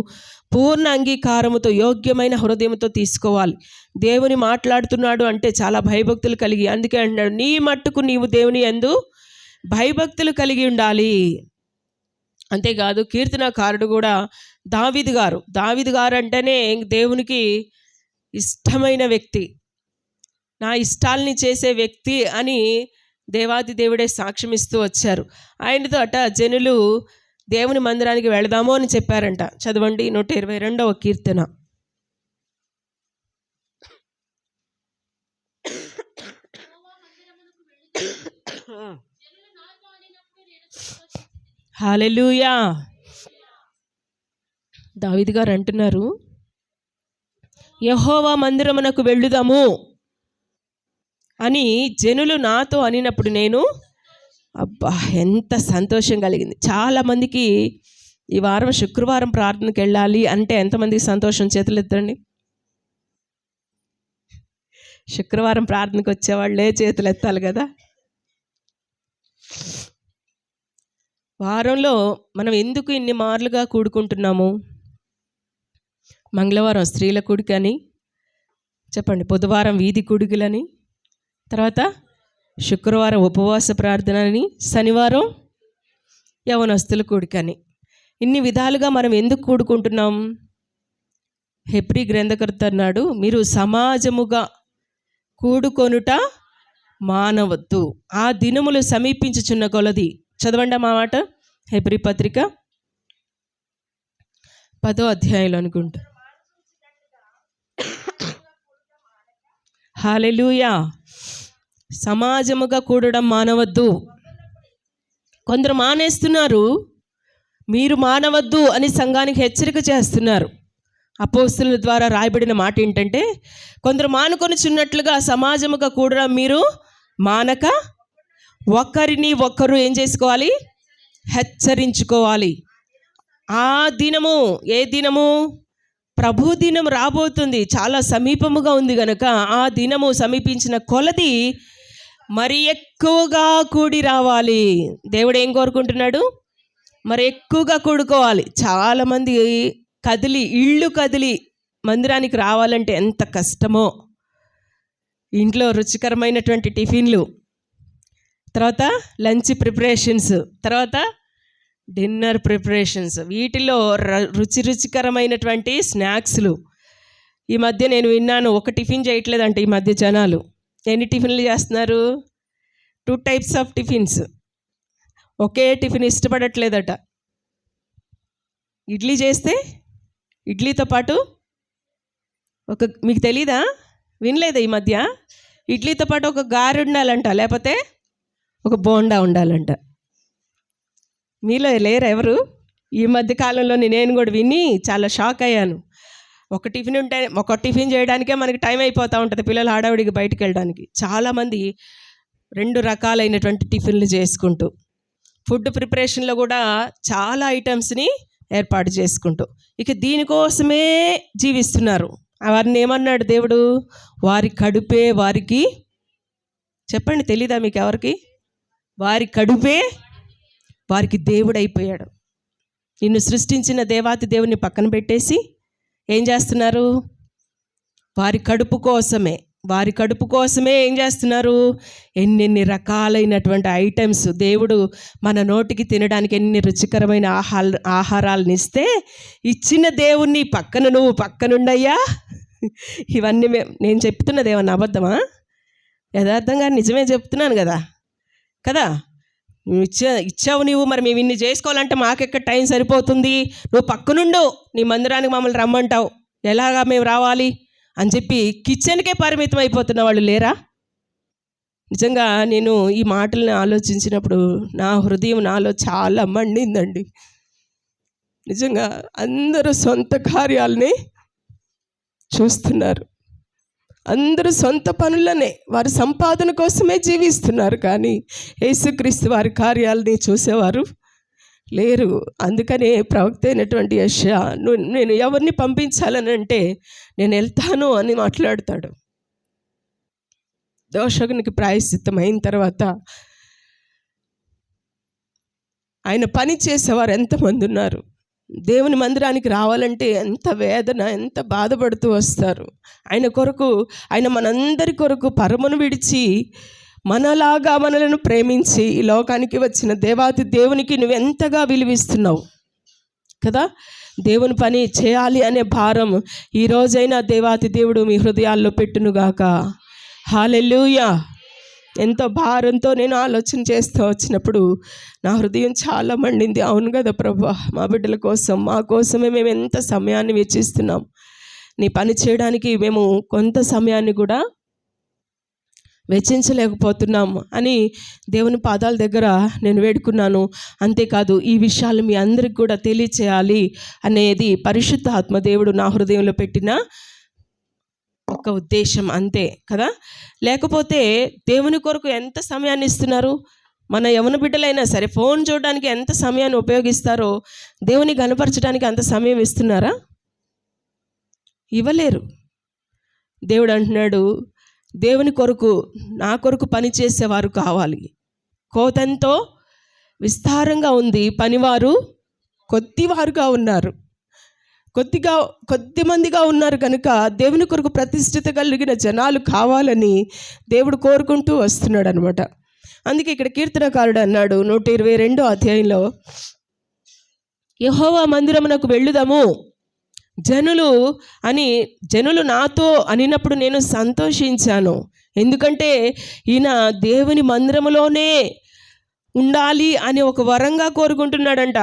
పూర్ణ అంగీకారముతో, యోగ్యమైన హృదయంతో తీసుకోవాలి. దేవుని మాట్లాడుతున్నాడు అంటే చాలా భయభక్తులు కలిగి, అందుకే అంటున్నాడు, నీ మట్టుకు నీవు దేవుని యందు భయభక్తులు కలిగి ఉండాలి. అంతేకాదు కీర్తనకారుడు కూడా దావీదు గారు అంటేనే దేవునికి ఇష్టమైన వ్యక్తి, నా ఇష్టాల్ని చేసే వ్యక్తి అని దేవాది దేవుడే సాక్ష్యం ఇస్తూ వచ్చారు. ఆయనతో జనులు దేవుని మందిరానికి వెళదాము అని చెప్పారంట. చదవండి 122వ కీర్తన. హల్లెలూయా. దావీదు గారు అంటున్నారు, యెహోవా మందిరమునకు వెళ్ళుదాము అని జనులు నాతో అనినప్పుడు నేను, అబ్బా ఎంత సంతోషం కలిగింది. చాలామందికి ఈ వారం శుక్రవారం ప్రార్థనకి వెళ్ళాలి అంటే ఎంతమందికి సంతోషం? చేతులు ఎత్తండి. శుక్రవారం ప్రార్థనకు వచ్చేవాళ్ళే చేతులు ఎత్తాలి కదా. వారంలో మనం ఎందుకు ఇన్ని మార్లుగా కూడుకుంటున్నాము? మంగళవారం స్త్రీల కూడికని చెప్పండి, బుధవారం వీధి కూడికలని, తర్వాత శుక్రవారం ఉపవాస ప్రార్థన అని, శనివారం యవనస్తుల కూడికని. ఇన్ని విధాలుగా మనం ఎందుకు కూడుకుంటున్నాం? హెబ్రీ గ్రంథకర్త అన్నాడు, మీరు సమాజముగా కూడుకొనుట మానవద్దు, ఆ దినములు సమీపించుచున్న కొలది. చదవండి మా మాట. హెబ్రీ పత్రిక 10వ అధ్యాయంలో అనుకుంటా. హల్లెలూయా. సమాజముగా కూడడం మానవద్దు. కొందరు మానేస్తున్నారు, మీరు మానవద్దు అని సంఘానికి హెచ్చరిక చేస్తున్నారు. అపోస్తలుల ద్వారా రాయబడిన మాట ఏంటంటే, కొందరు మానుకొనిచున్నట్లుగా సమాజముగా కూడడం మీరు మానక ఒకరిని ఒకరు ఏం చేసుకోవాలి? హెచ్చరించుకోవాలి. ఆ దినము, ఏ దినము? ప్రభు దినం రాబోతుంది, చాలా సమీపముగా ఉంది కనుక ఆ దినము సమీపించిన కొలది మరి ఎక్కువగా కూడి రావాలి. దేవుడు ఏం కోరుకుంటున్నాడు? మరి ఎక్కువగా కూడుకోవాలి. చాలామంది ఇళ్ళు కదిలి మందిరానికి రావాలంటే ఎంత కష్టమో. ఇంట్లో రుచికరమైనటువంటి టిఫిన్లు, తర్వాత లంచ్ ప్రిపరేషన్స్, తర్వాత డిన్నర్ ప్రిపరేషన్స్, వీటిలో రుచికరమైనటువంటి స్నాక్స్లు. ఈ మధ్య నేను విన్నాను, ఒక టిఫిన్ చేయట్లేదంట ఈ మధ్య జనాలు. ఎన్ని టిఫిన్లు చేస్తున్నారు? 2 టైప్స్ ఆఫ్ టిఫిన్స్. ఒకే టిఫిన్ ఇష్టపడట్లేదట. ఇడ్లీ చేస్తే ఇడ్లీతో పాటు మీకు తెలీదా? వినలేదా ఈ మధ్య? ఇడ్లీతో పాటు ఒక గారె ఉండాలంట, లేకపోతే ఒక బోండా ఉండాలంట. మీలో లేరు ఎవరు? ఈ మధ్య కాలంలో నేను కూడా విని చాలా షాక్ అయ్యాను. ఒక టిఫిన్ చేయడానికే మనకి టైం అయిపోతూ ఉంటుంది, పిల్లలు హడావిడికి బయటికి వెళ్ళడానికి. చాలామంది 2 రకాలైనటువంటి టిఫిన్లు చేసుకుంటూ, ఫుడ్ ప్రిపరేషన్లో కూడా చాలా ఐటమ్స్ని ఏర్పాటు చేసుకుంటూ ఇక దీనికోసమే జీవిస్తున్నారు. వారిని ఏమన్నాడు దేవుడు? వారి కడుపే వారికి, చెప్పండి, తెలీదా మీకు ఎవరికి? వారి కడుపే వారికి దేవుడైపోయాడు. నిన్ను సృష్టించిన దేవాతి దేవుని పక్కన పెట్టేసి ఏం చేస్తున్నారు? వారి కడుపు కోసమే ఏం చేస్తున్నారు? ఎన్నెన్ని రకాలైనటువంటి ఐటమ్స్ దేవుడు మన నోటికి తినడానికి ఎన్ని రుచికరమైన ఆహారాలను ఇస్తే, ఇచ్చిన దేవుణ్ణి నువ్వు పక్కనుండయ్యా. ఇవన్నీ నేను చెప్తున్నది ఏమన్నా అబద్ధమా? యథార్థంగా నిజమే చెప్తున్నాను కదా. ఇచ్చావు నీవు, మరి మేము ఇన్ని చేసుకోవాలంటే మాకెక్కడ టైం సరిపోతుంది? నువ్వు పక్కనుండు, నీ మందిరానికి మమ్మల్ని రమ్మంటావు, ఎలాగా మేము రావాలి అని చెప్పి కిచెన్కే పరిమితం అయిపోతున్న వాళ్ళు లేరా? నిజంగా నేను ఈ మాటలను ఆలోచించినప్పుడు నా హృదయం నాలో చాలా మండిందండి. నిజంగా అందరూ సొంత కార్యాలని చూస్తున్నారు, అందరూ సొంత పనులనే, వారి సంపాదన కోసమే జీవిస్తున్నారు. కానీ యేసుక్రీస్తు వారి కార్యాలని చూసేవారు లేరు. అందుకనే ప్రవక్త అయినటువంటి యెషయా నేను ఎవరిని పంపించాలని అంటే నేను వెళ్తాను అని మాట్లాడతాడు. దోషకునికి ప్రాయశ్చిత్తం అయిన తర్వాత ఆయన పని చేసేవారు ఎంతమంది ఉన్నారు? దేవుని మందిరానికి రావాలంటే ఎంత వేదన, ఎంత బాధపడుతూ వస్తారు. ఆయన కొరకు, ఆయన మనందరి కొరకు పరమును విడిచి మనలాగా మనలను ప్రేమించి ఈ లోకానికి వచ్చిన దేవాతి దేవునికి నువ్వు ఎంతగా విలువిస్తున్నావు కదా. దేవుని పని చేయాలి అనే భారం ఈ రోజైనా దేవాతి దేవుడు మీ హృదయాల్లో పెట్టునుగాక. హల్లెలూయా. ఎంతో భారంతో నేను ఆలోచన చేస్తూ వచ్చినప్పుడు నా హృదయం చాలా మండింది. అవును కదా ప్రభువా, మా బిడ్డల కోసం, మా కోసమే మేము ఎంత సమయాన్ని వెచ్చిస్తున్నాం. నీ పని చేయడానికి మేము కొంత సమయాన్ని కూడా వెచ్చించలేకపోతున్నాం అని దేవుని పాదాల దగ్గర నేను వేడుకున్నాను. అంతేకాదు, ఈ విషయాలు మీ అందరికి కూడా తెలియచేయాలి అనేది పరిశుద్ధ ఆత్మదేవుడు నా హృదయంలో పెట్టిన ఒక ఉద్దేశం, అంతే కదా. లేకపోతే దేవుని కొరకు ఎంత సమయాన్ని ఇస్తున్నారు? మన యవన బిడ్డలైనా సరే ఫోన్ చూడడానికి ఎంత సమయాన్ని ఉపయోగిస్తారో దేవుని గణపరచడానికి అంత సమయం ఇస్తున్నారా? ఇవ్వలేరు. దేవుడు అంటున్నాడు, దేవుని కొరకు, నా కొరకు పని చేసేవారు కావాలి. కోతంతో విస్తారంగా ఉంది, పనివారు కొద్దివారుగా ఉన్నారు. కొద్దిమందిగా ఉన్నారు కనుక దేవుని కొరకు ప్రతిష్ఠిత కలిగిన జనాలు కావాలని దేవుడు కోరుకుంటూ వస్తున్నాడు అనమాట. అందుకే ఇక్కడ కీర్తనకారుడు అన్నాడు 122వ అధ్యాయంలో, యెహోవా మందిరమునకు వెళ్ళుదాము, జనులు నాతో అనినప్పుడు నేను సంతోషించాను. ఎందుకంటే ఈయన దేవుని మందిరములోనే ఉండాలి అని ఒక వరంగా కోరుకుంటున్నాడంట.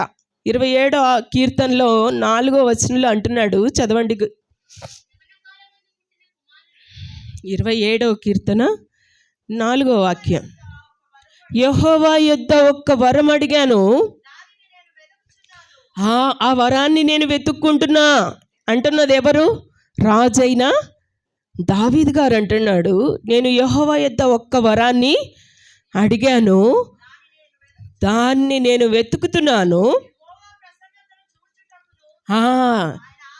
27వ కీర్తనలో 4వ వచనంలో అంటున్నాడు, చదవండి. 27వ కీర్తన 4వ వాక్యం, యెహోవా యొద్ద ఒక్క వరం అడిగాను, ఆ వరాన్ని నేను వెతుక్కుంటున్నా అంటున్నది ఎవరు? రాజైన దావీదు గారు అంటున్నాడు, నేను యెహోవా యొద్ద ఒక్క వరాన్ని అడిగాను, దాన్ని నేను వెతుకుతున్నాను.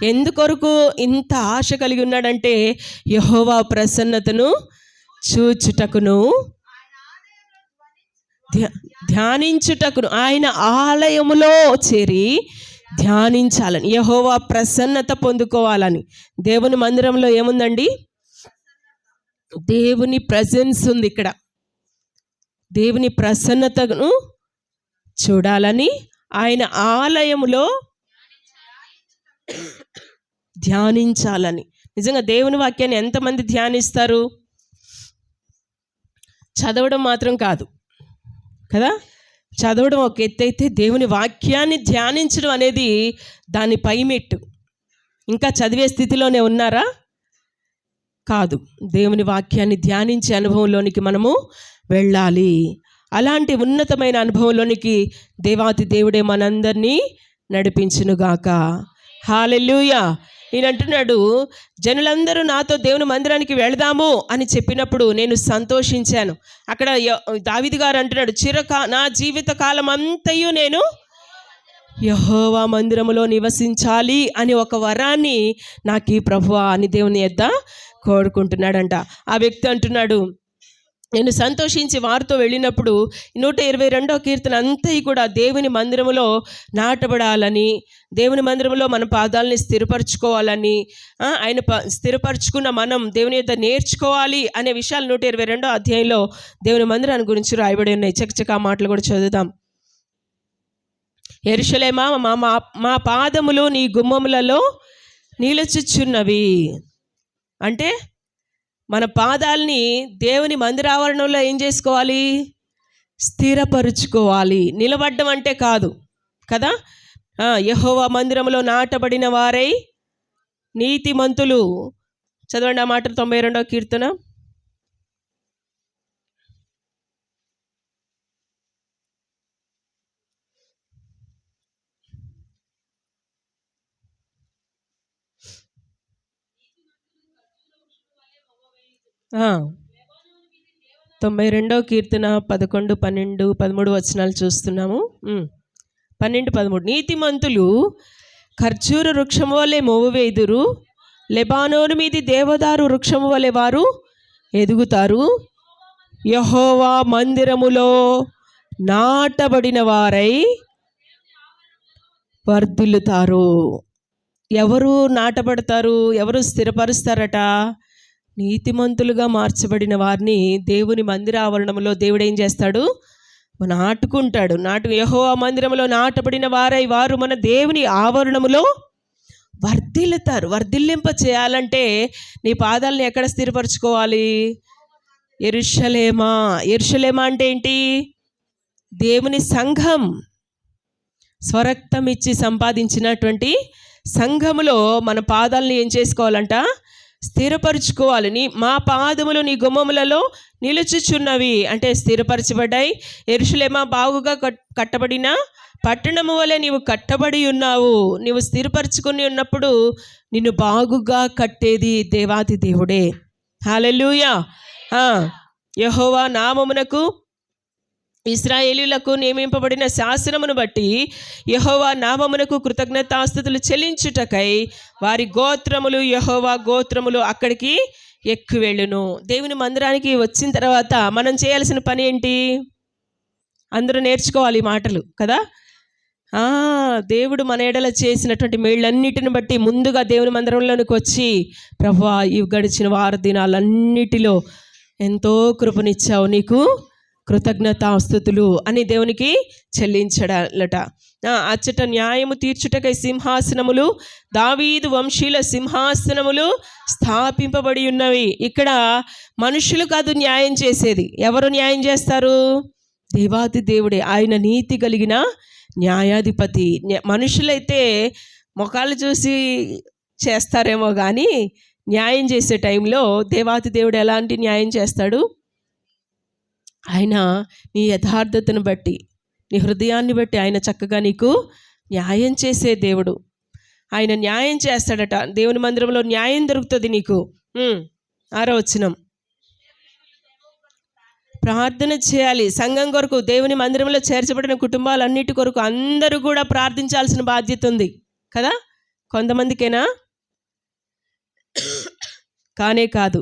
ఎందుకొరకు ఇంత ఆశ కలిగి ఉన్నాడంటే యెహోవా ప్రసన్నతను చూచుటకును ధ్యానించుటకును, ఆయన ఆలయములో చేరి ధ్యానించాలని, యెహోవా ప్రసన్నత పొందుకోవాలని. దేవుని మందిరంలో ఏముందండి? దేవుని ప్రజెన్స్ ఉంది. ఇక్కడ దేవుని ప్రసన్నతను చూడాలని ఆయన ఆలయములో ధ్యానించాలని. నిజంగా దేవుని వాక్యాన్ని ఎంతమంది ధ్యానిస్తారు? చదవడం మాత్రం కాదు కదా. చదవడం ఒక ఎత్తు అయితే దేవుని వాక్యాన్ని ధ్యానించడం అనేది దాని పైమెట్టు. ఇంకా చదివే స్థితిలోనే ఉన్నారా? కాదు. దేవుని వాక్యాన్ని ధ్యానించే అనుభవంలోనికి మనము వెళ్ళాలి. అలాంటి ఉన్నతమైన అనుభవంలోనికి దేవాతి దేవుడే మనందరినీ నడిపించునుగాక. హల్లెలూయా. ఈయన అంటున్నాడు, జనులందరూ నాతో దేవుని మందిరానికి వెళదాము అని చెప్పినప్పుడు నేను సంతోషించాను. అక్కడ దావీదు గారు అంటున్నాడు, నా జీవిత కాలం అంతయు నేను యెహోవా మందిరములో నివసించాలి అని ఒక వరాన్ని నాకు ఈ ప్రభువా అని దేవుని యొద్ద కోరుకుంటున్నాడంట. ఆ వ్యక్తి అంటున్నాడు, నేను సంతోషించి వారితో వెళ్ళినప్పుడు 122వ కీర్తన అంతా కూడా దేవుని మందిరములో నాటబడాలని, దేవుని మందిరంలో మన పాదాలని స్థిరపరచుకోవాలని, ఆయన స్థిరపరచుకున్న మనం దేవుని యొద్ద నేర్చుకోవాలి అనే విషయాలు 122వ అధ్యాయంలో దేవుని మందిరాన్ని గురించి రాయబడి ఉన్నాయి. చకచకా మాటలు కూడా చదువుదాం. యెరూషలేమా, మా పాదములు నీ గుమ్మములలో నిలుచుచున్నవి. అంటే మన పాదాలని దేవుని మందిరావరణంలో ఏం చేసుకోవాలి? స్థిరపరుచుకోవాలి. నిలబడ్డం అంటే కాదు కదా. యెహోవా మందిరంలో నాటబడిన వారై నీతిమంతులు. చదవండి ఆ మాట, 92వ కీర్తన. ఆ 92వ కీర్తన 11, 12, 13 వచనాలు చూస్తున్నాము. 12, 13. నీతిమంతులు ఖర్జూర వృక్షము వలె మోవవేయుదురు, లెబానోను మీది దేవదారు వృక్షము వలె వారు ఎదుగుతారు. యెహోవా మందిరములో నాటబడిన వారై వర్ధిల్లుతారు. ఎవరు నాటబడతారు? ఎవరు స్థిరపరుస్తారట? నీతిమంతులుగా మార్చబడిన వారిని దేవుని మందిర ఆవరణంలో దేవుడు ఏం చేస్తాడు? నాటుకుంటాడు. యెహోవా మందిరంలో నాటబడిన వారై వారు మన దేవుని ఆవరణములో వర్ధిల్లుతారు. వర్ధిల్లింప చేయాలంటే నీ పాదాలని ఎక్కడ స్థిరపరచుకోవాలి? యెరూషలేమా. యెరూషలేమా అంటే ఏంటి? దేవుని సంఘం. స్వరక్తం ఇచ్చి సంపాదించినటువంటి సంఘములో మన పాదాలని ఏం చేసుకోవాలంట? స్థిరపరచుకోవాలి. మా పాదములు నీ గుమ్మములలో నిలుచుచున్నవి అంటే స్థిరపరచబడ్డాయి. యెరూషలేమా, బాగుగా కట్టబడిన పట్టణము వలె నీవు కట్టబడి ఉన్నావు. నీవు స్థిరపరచుకుని ఉన్నప్పుడు నిన్ను బాగుగా కట్టేది దేవాతి దేవుడే. హల్లెలూయా. యెహోవా నామమునకు ఇశ్రాయేలీయులకు నియమింపబడిన శాసనమును బట్టి యెహోవా నామమునకు కృతజ్ఞతాస్తుతులు చెల్లించుటకై వారి గోత్రములు, యెహోవా గోత్రములు అక్కడికి ఎక్కువెళ్ళును. దేవుని మందిరానికి వచ్చిన తర్వాత మనం చేయాల్సిన పని ఏంటి? అందరూ నేర్చుకోవాలి మాటలు కదా. దేవుడు మన ఎడల చేసినటువంటి మేళ్ళన్నిటిని బట్టి ముందుగా దేవుని మందిరంలోనికి వచ్చి, ప్రభువా ఈ గడిచిన వార దినాలన్నిటిలో ఎంతో కృపనిచ్చావు, నీకు కృతజ్ఞతాస్తుతులు అని దేవునికి చెల్లించడాలట. అచ్చట న్యాయము తీర్చుటకై సింహాసనములు, దావీదు వంశీల సింహాసనములు స్థాపింపబడి ఉన్నవి. ఇక్కడ మనుషులు కాదు న్యాయం చేసేది. ఎవరు న్యాయం చేస్తారు? దేవాది దేవుడే. ఆయన నీతి కలిగిన న్యాయాధిపతి. మనుషులైతే ముఖాలు చూసి చేస్తారేమో కానీ న్యాయం చేసే టైంలో దేవాది దేవుడు ఎలాంటి న్యాయం చేస్తాడు? ఆయన నీ యథార్థతను బట్టి, నీ హృదయాన్ని బట్టి ఆయన చక్కగా నీకు న్యాయం చేసే దేవుడు. ఆయన న్యాయం చేస్తాడట. దేవుని మందిరంలో న్యాయం దొరుకుతుంది నీకు. 6వ వచనం. ప్రార్థన చేయాలి. సంఘం కొరకు, దేవుని మందిరంలో చేర్చబడిన కుటుంబాలన్నిటి కొరకు అందరూ కూడా ప్రార్థించాల్సిన బాధ్యత ఉంది కదా. కొంతమందికేనా? కానే కాదు,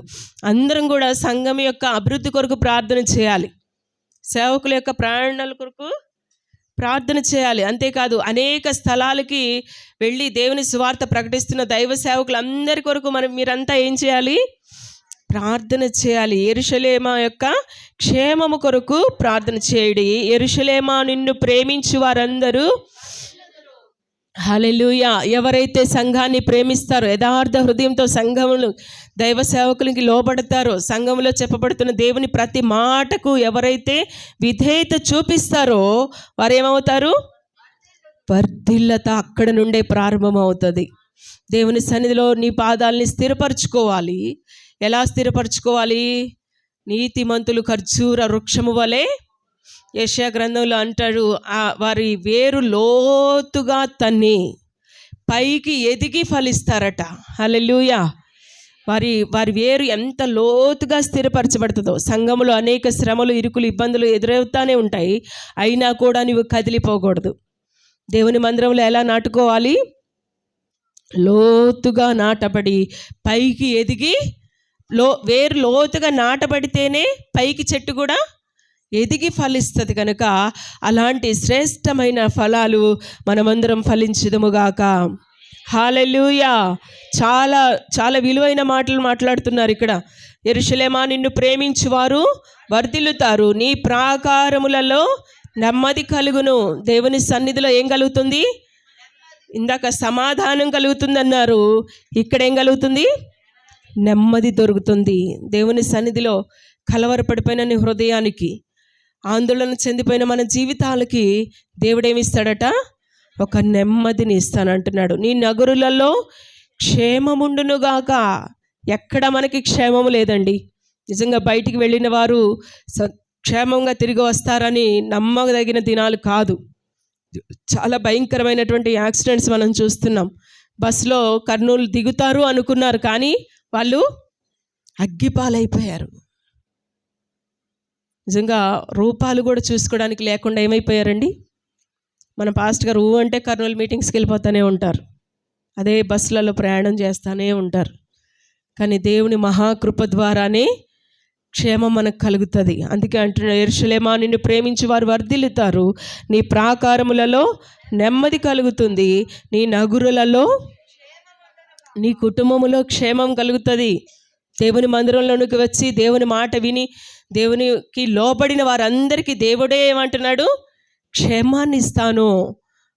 అందరం కూడా సంఘం యొక్క అభివృద్ధి కొరకు ప్రార్థన చేయాలి. సేవకుల యొక్క ప్రాణాల కొరకు ప్రార్థన చేయాలి. అంతేకాదు అనేక స్థలాలకి వెళ్ళి దేవుని సువార్త ప్రకటిస్తున్న దైవ సేవకులందరి కొరకు మీరంతా ఏం చేయాలి? ప్రార్థన చేయాలి. యెరూషలేమా యొక్క క్షేమము కొరకు ప్రార్థన చేయడి. యెరూషలేమా, నిన్ను ప్రేమించు వారందరూ హల్లెలూయా. ఎవరైతే సంఘాన్ని ప్రేమిస్తారో, యథార్థ హృదయంతో సంఘములు దైవ సేవకులకి లోబడతారో, సంఘంలో చెప్పబడుతున్న దేవుని ప్రతి మాటకు ఎవరైతే విధేయత చూపిస్తారో వారు ఏమవుతారు? వర్ధిల్లత అక్కడ నుండే ప్రారంభమవుతుంది. దేవుని సన్నిధిలో నీ పాదాలని స్థిరపరచుకోవాలి. ఎలా స్థిరపరచుకోవాలి? నీతిమంతులు ఖర్జూర వృక్షము వలె, యెషయా గ్రంథంలో అంటాడు, వారి వేరు లోతుగా తన్ని పైకి ఎదిగి ఫలిస్తారట. హల్లెలూయా. వారి వేరు ఎంత లోతుగా స్థిరపరచబడుతుందో. సంఘములో అనేక శ్రమలు, ఇరుకులు, ఇబ్బందులు ఎదురవుతానే ఉంటాయి. అయినా కూడా నీవు కదిలిపోకూడదు. దేవుని మందిరంలో ఎలా నాటుకోవాలి? లోతుగా నాటబడి పైకి ఎదిగి, వేరు లోతుగా నాటబడితేనే పైకి చెట్టు కూడా ఎదిగి ఫలిస్తుంది. కనుక అలాంటి శ్రేష్టమైన ఫలాలు మనమందరం ఫలించుదుముగాక. హల్లెలూయా. చాలా చాలా విలువైన మాటలు మాట్లాడుతున్నారు ఇక్కడ. యెరూషలేమా, నిన్ను ప్రేమించువారు వర్ధిల్లుతారు, నీ ప్రాకారములలో నెమ్మది కలుగును. దేవుని సన్నిధిలో ఏం కలుగుతుంది? ఇందాక సమాధానం కలుగుతుంది అన్నారు, ఇక్కడ ఏం కలుగుతుంది? నెమ్మది దొరుకుతుంది. దేవుని సన్నిధిలో కలవరపడిపోయిన నీ హృదయానికి, ఆందోళన చెందిపోయిన మన జీవితాలకి దేవుడేమిస్తాడట? ఒక నెమ్మదిని ఇస్తానంటున్నాడు. నీ నగరులలో క్షేమముండునుగాక. ఎక్కడ మనకి క్షేమము లేదండి. నిజంగా బయటికి వెళ్ళిన వారు క్షేమంగా తిరిగి వస్తారని నమ్మదగిన దినాలు కాదు. చాలా భయంకరమైనటువంటి యాక్సిడెంట్స్ మనం చూస్తున్నాం. బస్సులో కర్నూలు దిగుతారు అనుకున్నారు, కానీ వాళ్ళు అగ్గిపాలైపోయారు. నిజంగా రూపాలు కూడా చూసుకోవడానికి లేకుండా ఏమైపోయారండి. మన పాస్ట్ గారు అంటే కర్నూలు మీటింగ్స్కి వెళ్ళిపోతూనే ఉంటారు, అదే బస్సులలో ప్రయాణం చేస్తూనే ఉంటారు. కానీ దేవుని మహాకృప ద్వారానే క్షేమం మనకు కలుగుతుంది. అందుకే అంటున్నాడు, యెరూషలేమా, నిన్ను ప్రేమించి వారు వర్ధిల్లుతారు, నీ ప్రాకారములలో నెమ్మది కలుగుతుంది, నీ నగరులలో, నీ కుటుంబములో క్షేమం కలుగుతుంది. దేవుని మందిరంలోనికి వచ్చి దేవుని మాట విని దేవునికి లోబడిన వారందరికీ దేవుడే ఏమంటున్నాడు? క్షేమాన్ని ఇస్తాను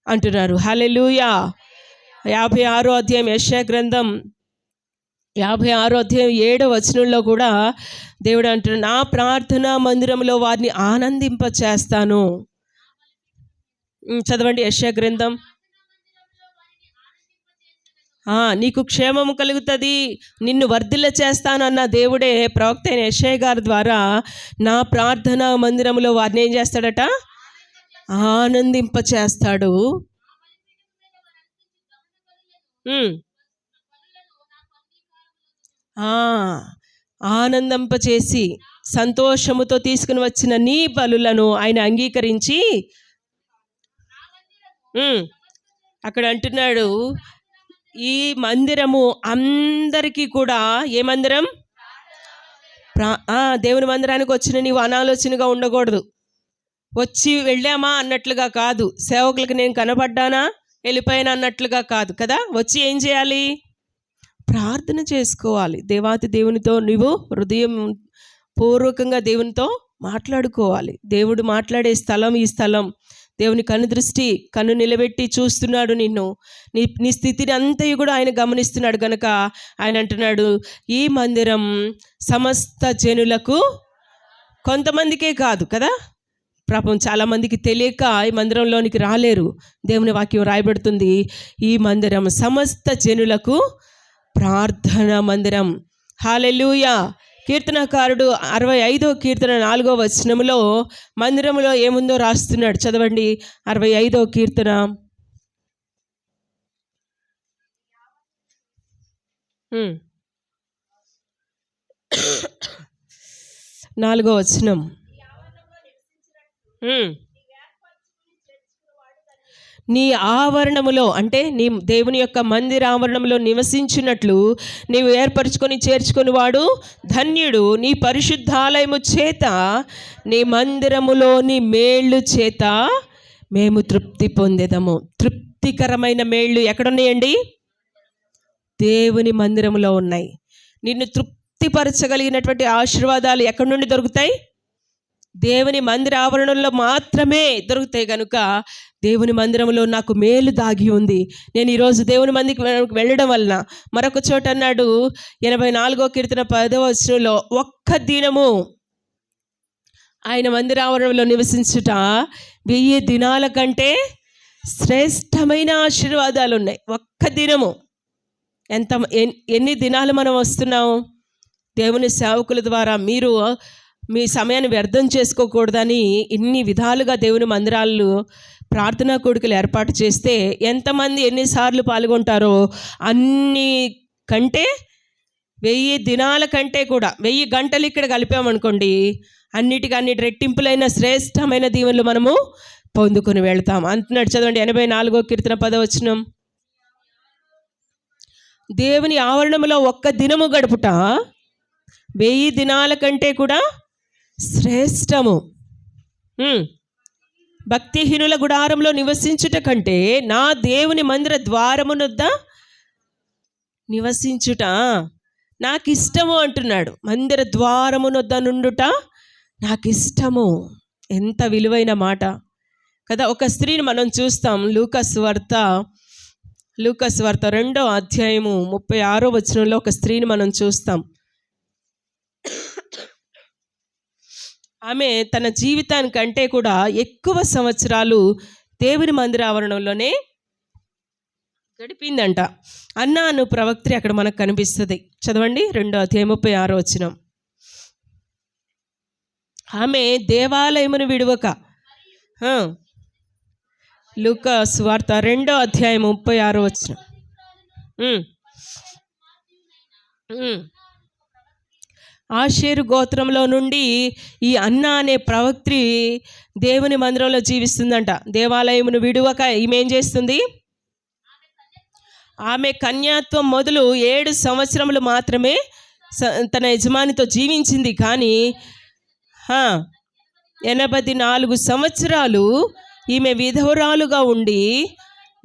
అంటున్నారు. హల్లెలూయా. 56వ అధ్యాయం యెషయా గ్రంథం 56వ అధ్యాయం 7వ వచనంలో కూడా దేవుడు అంటున్నాడు, నా ప్రార్థనా మందిరంలో వారిని ఆనందింప చేస్తాను. చదవండి యెషయా గ్రంథం. నీకు క్షేమము కలుగుతుంది, నిన్ను వర్ధిల్ల చేస్తానన్న దేవుడే ప్రవక్త అయిన యెషయా గారి ద్వారా నా ప్రార్థనా మందిరంలో వారిని ఏం చేస్తాడట? ఆనందింప చేస్తాడు. ఆనందింప చేసి సంతోషముతో తీసుకుని వచ్చిన నీ బలులను ఆయన అంగీకరించి, అక్కడ అంటున్నాడు, ఈ మందిరము అందరికీ కూడా, ఏ మందిరం? దేవుని మందిరానికి వచ్చిన నీవు అనాలోచనగా ఉండకూడదు. వచ్చి వెళ్ళామా అన్నట్లుగా కాదు, సేవకులకు నేను కనపడ్డానా వెళ్ళిపోయాను అన్నట్లుగా కాదు కదా. వచ్చి ఏం చేయాలి? ప్రార్థన చేసుకోవాలి. దేవాతి దేవునితో నీవు హృదయం పూర్వకంగా దేవునితో మాట్లాడుకోవాలి. దేవుడు మాట్లాడే స్థలం ఈ స్థలం. దేవుని కన్ను నిలబెట్టి చూస్తున్నాడు నిన్ను, నీ స్థితిని అంతయు కూడా ఆయన గమనిస్తున్నాడు. కనుక ఆయన అంటున్నాడు, ఈ మందిరం సమస్త జనులకు, కొంతమందికే కాదు కదా. పాపం చాలామందికి తెలియక ఈ మందిరంలోనికి రాలేరు. దేవుని వాక్యం రాయబడుతుంది, ఈ మందిరం సమస్త జనులకు ప్రార్థనా మందిరం. హల్లెలూయా. కీర్తనకారుడు 65వ కీర్తన 4వ వచనంలో మందిరంలో ఏముందో రాస్తున్నాడు. చదవండి 65వ కీర్తన 4వ వచనం. నీ ఆవరణములో, అంటే నీ దేవుని యొక్క మందిర ఆవరణంలో నివసించినట్లు నీవు ఏర్పరచుకొని చేర్చుకొని వాడు ధన్యుడు. నీ పరిశుద్ధాలయము చేత, నీ మందిరములోని మేళ్ళు చేత మేము తృప్తి పొందేదము. తృప్తికరమైన మేళ్ళు ఎక్కడున్నాయండి? దేవుని మందిరములో ఉన్నాయి. నిన్ను తృప్తిపరచగలిగినటువంటి ఆశీర్వాదాలు ఎక్కడి నుండి దొరుకుతాయి? దేవుని మందిర ఆవరణంలో మాత్రమే దొరుకుతాయి. కనుక దేవుని మందిరంలో నాకు మేలు దాగి ఉంది. నేను ఈరోజు దేవుని మందికి వెళ్ళడం వలన, మరొక చోట అన్నాడు 84వ కీర్తన 10వ వచనంలో, ఒక్క దినము ఆయన మందిర ఆవరణంలో నివసించుట 1000 దినాల కంటే శ్రేష్టమైన ఆశీర్వాదాలు ఉన్నాయి. ఒక్క దినము. ఎన్ని దినాలు మనం వస్తున్నాం? దేవుని సేవకుల ద్వారా మీరు మీ సమయాన్ని వ్యర్థం చేసుకోకూడదని ఇన్ని విధాలుగా దేవుని మందిరాలు ప్రార్థనా కూడికలు ఏర్పాటు చేస్తే ఎంతమంది ఎన్నిసార్లు పాల్గొంటారో అన్ని కంటే 1000 దినాల కంటే కూడా 1000 గంటలు ఇక్కడ కలిపామనుకోండి, అన్నిటి రెట్టింపులైన శ్రేష్టమైన దీవెనలు మనము పొందుకొని వెళ్తాం అంటున్నాడు. చదవండి 84వ కీర్తన 10వ వచనం. దేవుని ఆవరణములో ఒక్క దినము గడుపుట 1000 దినాల కంటే కూడా శ్రేష్టము. భక్తిహీనుల గుడారంలో నివసించుట కంటే నా దేవుని మందిర ద్వారమునొద్ద నివసించుట నాకు ఇష్టము అంటున్నాడు. మందిర ద్వారమునొద్ద నుండుట నాకు ఇష్టము. ఎంత విలువైన మాట కదా. ఒక స్త్రీని మనం చూస్తాం, లూకాసు వార్త 2వ అధ్యాయము 36వ వచనంలో ఒక స్త్రీని మనం చూస్తాం. ఆమె తన జీవితానికంటే కూడా ఎక్కువ సంవత్సరాలు దేవుని మందిర ఆవరణంలోనే గడిపిందంట. అన్నా అను ప్రవక్త్రి అక్కడ మనకు కనిపిస్తుంది. చదవండి 2వ అధ్యాయం 36వ వచనం. ఆమె దేవాలయమును విడువక, లూకాసు వార్త 2వ అధ్యాయం 36వ వచనం. ఆషేరు గోత్రంలో నుండి ఈ అన్నా అనే ప్రవక్త్రి దేవుని మందిరంలో జీవిస్తుందంట. దేవాలయమును విడువక ఈమె ఏం చేస్తుంది? ఆమె కన్యాత్వం మొదలు 7 సంవత్సరములు మాత్రమే తన యజమానితో జీవించింది. కానీ 84 సంవత్సరాలు ఈమె విధవరాలుగా ఉండి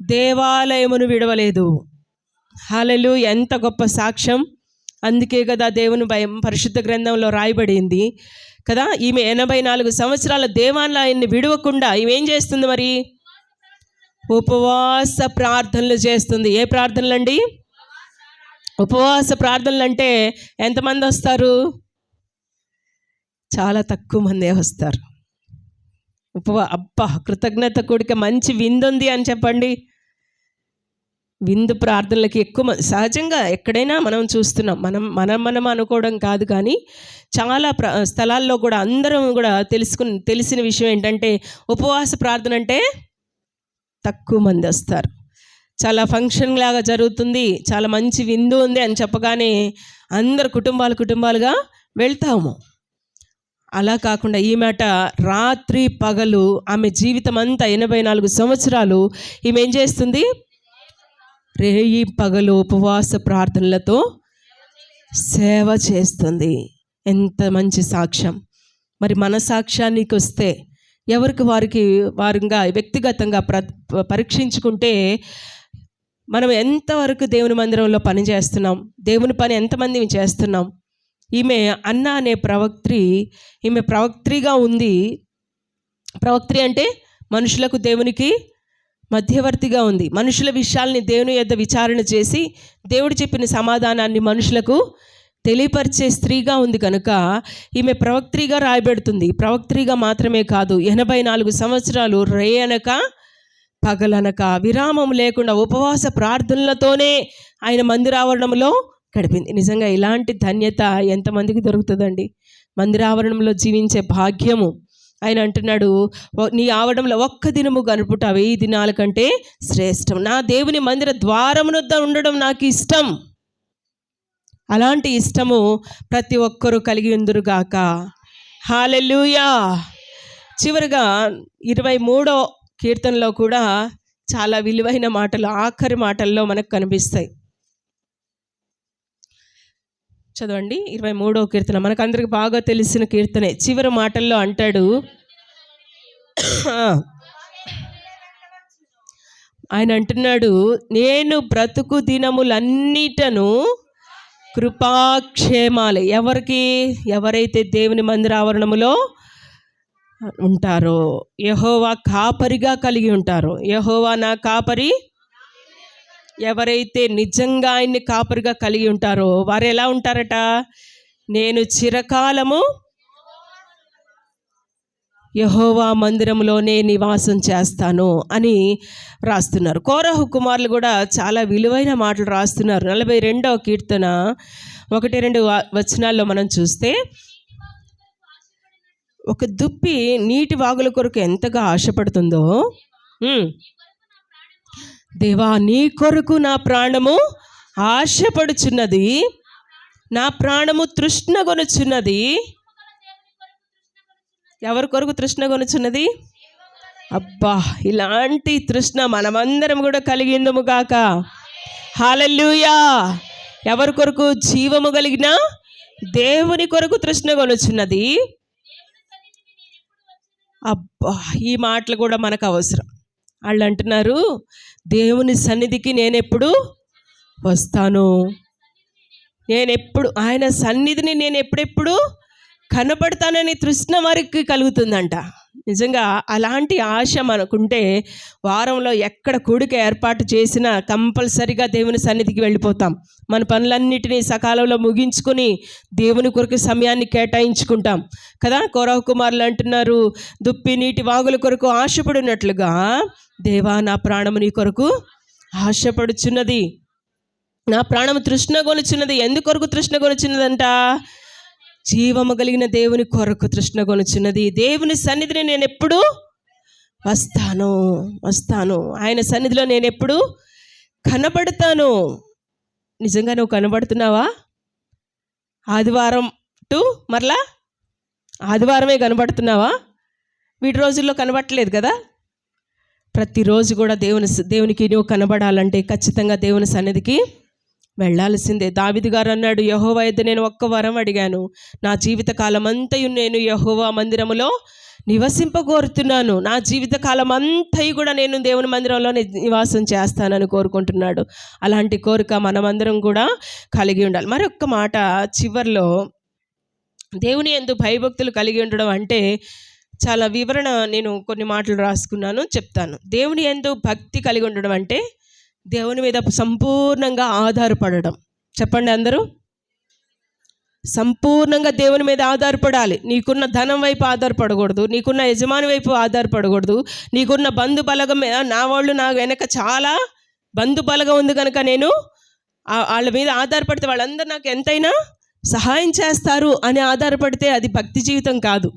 దేవాలయమును విడవలేదు. హల్లెలూయా! ఎంత గొప్ప సాక్ష్యం. అందుకే కదా దేవుని భయం పరిశుద్ధ గ్రంథంలో రాయబడింది కదా. ఈమె 84 సంవత్సరాల దేవాలయాన్ని విడవకుండా ఈమె ఏం చేస్తుంది? మరి ఉపవాస ప్రార్థనలు చేస్తుంది. ఏ ప్రార్థనలు అండి? ఉపవాస ప్రార్థనలు. అంటే ఎంతమంది వస్తారు? చాలా తక్కువ మందే వస్తారు. కృతజ్ఞత కూడిక మంచి విందుంది అని చెప్పండి. విందు ప్రార్థనలకి ఎక్కువ సహజంగా ఎక్కడైనా మనం చూస్తున్నాం. మనం అనుకోవడం కాదు, కానీ చాలా స్థలాల్లో కూడా అందరం కూడా తెలిసిన విషయం ఏంటంటే ఉపవాస ప్రార్థన అంటే తక్కువ మంది వస్తారు. చాలా ఫంక్షన్ లాగా జరుగుతుంది, చాలా మంచి విందు ఉంది అని చెప్పగానే అందరు కుటుంబాలుగా వెళ్తాము. అలా కాకుండా ఈ మాట రాత్రి పగలు ఆమె జీవితం అంతా 84 సంవత్సరాలు ఈమె ఏం చేస్తుంది? రేయి పగలు ఉపవాస ప్రార్థనలతో సేవ చేస్తుంది. ఎంత మంచి సాక్ష్యం. మరి మన సాక్ష్యానికి వస్తే ఎవరికి వారుగా వ్యక్తిగతంగా పరీక్షించుకుంటే మనం ఎంతవరకు దేవుని మందిరంలో పని చేస్తున్నాం, దేవుని పని ఎంతమంది చేస్తున్నాం? ఈమె అన్నా అనే ప్రవక్త్రి, ఈమె ప్రవక్త్రిగా ఉంది. ప్రవక్త్రి అంటే మనుషులకు దేవునికి మధ్యవర్తిగా ఉంది. మనుషుల విషయాల్ని దేవుని యొద్ద విచారణ చేసి దేవుడు చెప్పిన సమాధానాన్ని మనుషులకు తెలియపరిచే స్త్రీగా ఉంది కనుక ఈమె ప్రవక్త్రిగా రాయబెడుతుంది. ప్రవక్త్రిగా మాత్రమే కాదు, 84 సంవత్సరాలు రేయనక పగలనక విరామం లేకుండా ఉపవాస ప్రార్థనలతోనే ఆయన మందిరావరణంలో గడిపింది. నిజంగా ఇలాంటి ధన్యత ఎంతమందికి దొరుకుతుందండి? మందిరావరణంలో జీవించే భాగ్యము. ఆయన అంటున్నాడు, నీ ఆవరణంలో ఒక్క దినము గనుపుట 1000 దినాల కంటే శ్రేష్టం. నా దేవుని మందిర ద్వారమునొద్ద ఉండడం నాకు ఇష్టం. అలాంటి ఇష్టము ప్రతి ఒక్కరూ కలిగి ఉందురుగాక. హల్లెలూయా. చివరిగా 23వ కీర్తనలో కూడా చాలా విలువైన మాటలు ఆఖరి మాటల్లో మనకు కనిపిస్తాయి. చదవండి 23వ కీర్తన. మనకు అందరికి బాగా తెలిసిన కీర్తనే. చివరి మాటల్లో అంటాడు, ఆయన అంటున్నాడు, నేను బ్రతుకు దినములన్నిటను కృపాక్షేమాలు. ఎవరైతే దేవుని మందిరావరణములో ఉంటారో, యెహోవా కాపరిగా కలిగి ఉంటారో, యెహోవా నా కాపరి. ఎవరైతే నిజంగా ఆయన్ని కాపరిగా కలిగి ఉంటారో వారు ఎలా ఉంటారట? నేను చిరకాలము యెహోవా మందిరంలోనే నివాసం చేస్తాను అని రాస్తున్నారు. కోరహు కుమారులు కూడా చాలా విలువైన మాటలు రాస్తున్నారు. 42వ కీర్తన 1-2 వచనాల్లో మనం చూస్తే, ఒక దుప్పి నీటి వాగుల కొరకు ఎంతగా ఆశపడుతుందో దేవా నీ కొరకు నా ప్రాణము ఆశపడుచున్నది, నా ప్రాణము తృష్ణగొనుచున్నది. ఎవరి కొరకు తృష్ణగొనుచున్నది? అబ్బా, ఇలాంటి తృష్ణ మనమందరం కూడా కలిగిందము గాక. హల్లెలూయా. ఎవరి కొరకు? జీవము కలిగిన దేవుని కొరకు తృష్ణగొనుచున్నది. అబ్బా, ఈ మాటలు కూడా మనకు అవసరం. వాళ్ళు అంటున్నారు, దేవుని సన్నిధికి నేనెప్పుడు వస్తాను, నేనెప్పుడు ఆయన సన్నిధిని నేను ఎప్పుడెప్పుడు కనపడతానని తృష్ణ వారికి కలుగుతుందంట. నిజంగా అలాంటి ఆశ మనకుంటే వారంలో ఎక్కడ కూడిక ఏర్పాటు చేసినా కంపల్సరిగా దేవుని సన్నిధికి వెళ్ళిపోతాం. మన పనులన్నిటినీ సకాలంలో ముగించుకొని దేవుని కొరకు సమయాన్ని కేటాయించుకుంటాం కదా. కోరహ కుమారులు అంటున్నారు, దుప్పి నీటి వాగుల కొరకు ఆశపడినట్లుగా దేవా నా ప్రాణము నీ కొరకు ఆశపడుచున్నది, నా ప్రాణము తృష్ణగొనుచున్నది. ఎందుకొరకు తృష్ణగొనుచున్నదంట? జీవము కలిగిన దేవుని కొరకు తృష్ణగొనుచున్నది. దేవుని సన్నిధిని నేను ఎప్పుడు వస్తాను, ఆయన సన్నిధిలో నేను ఎప్పుడు కనబడతాను. నిజంగా నువ్వు కనబడుతున్నావా? ఆదివారం టు మరలా ఆదివారమే కనబడుతున్నావా? వీటి రోజుల్లో కనబడట్లేదు కదా. ప్రతిరోజు కూడా దేవునికి నువ్వు కనబడాలంటే ఖచ్చితంగా దేవుని సన్నిధికి వెళ్ళాల్సిందే. దావీదు గారు అన్నాడు, యెహోవా యొద్ద నేను ఒక్క వరం అడిగాను, నా జీవితకాలం అంతయు నేను యెహోవా మందిరములో నివసింపగోరుతున్నాను, నా జీవితకాలం అంతయు కూడా నేను దేవుని మందిరంలో నివాసం చేస్తానని కోరుకుంటున్నాడు. అలాంటి కోరిక మనమందరం కూడా కలిగి ఉండాలి. మరొక్క మాట చివర్లో, దేవుని యందు భయభక్తులు కలిగి ఉండడం అంటే చాలా వివరణ నేను కొన్ని మాటలు రాసుకున్నాను, చెప్తాను. దేవుని యందు భక్తి కలిగి ఉండడం అంటే దేవుని మీద సంపూర్ణంగా ఆధారపడడం. చెప్పండి అందరూ. సంపూర్ణంగా దేవుని మీద ఆధారపడాలి. నీకున్న ధనం వైపు ఆధారపడకూడదు, నీకున్న యజమాని వైపు ఆధారపడకూడదు, నీకున్న బంధు బలగం, నా వాళ్ళు నా వెనక చాలా బంధు బలగం ఉంది కనుక నేను వాళ్ళ మీద ఆధారపడితే వాళ్ళందరూ నాకు ఎంతైనా సహాయం చేస్తారు అని ఆధారపడితే అది భక్తి జీవితం కాదు.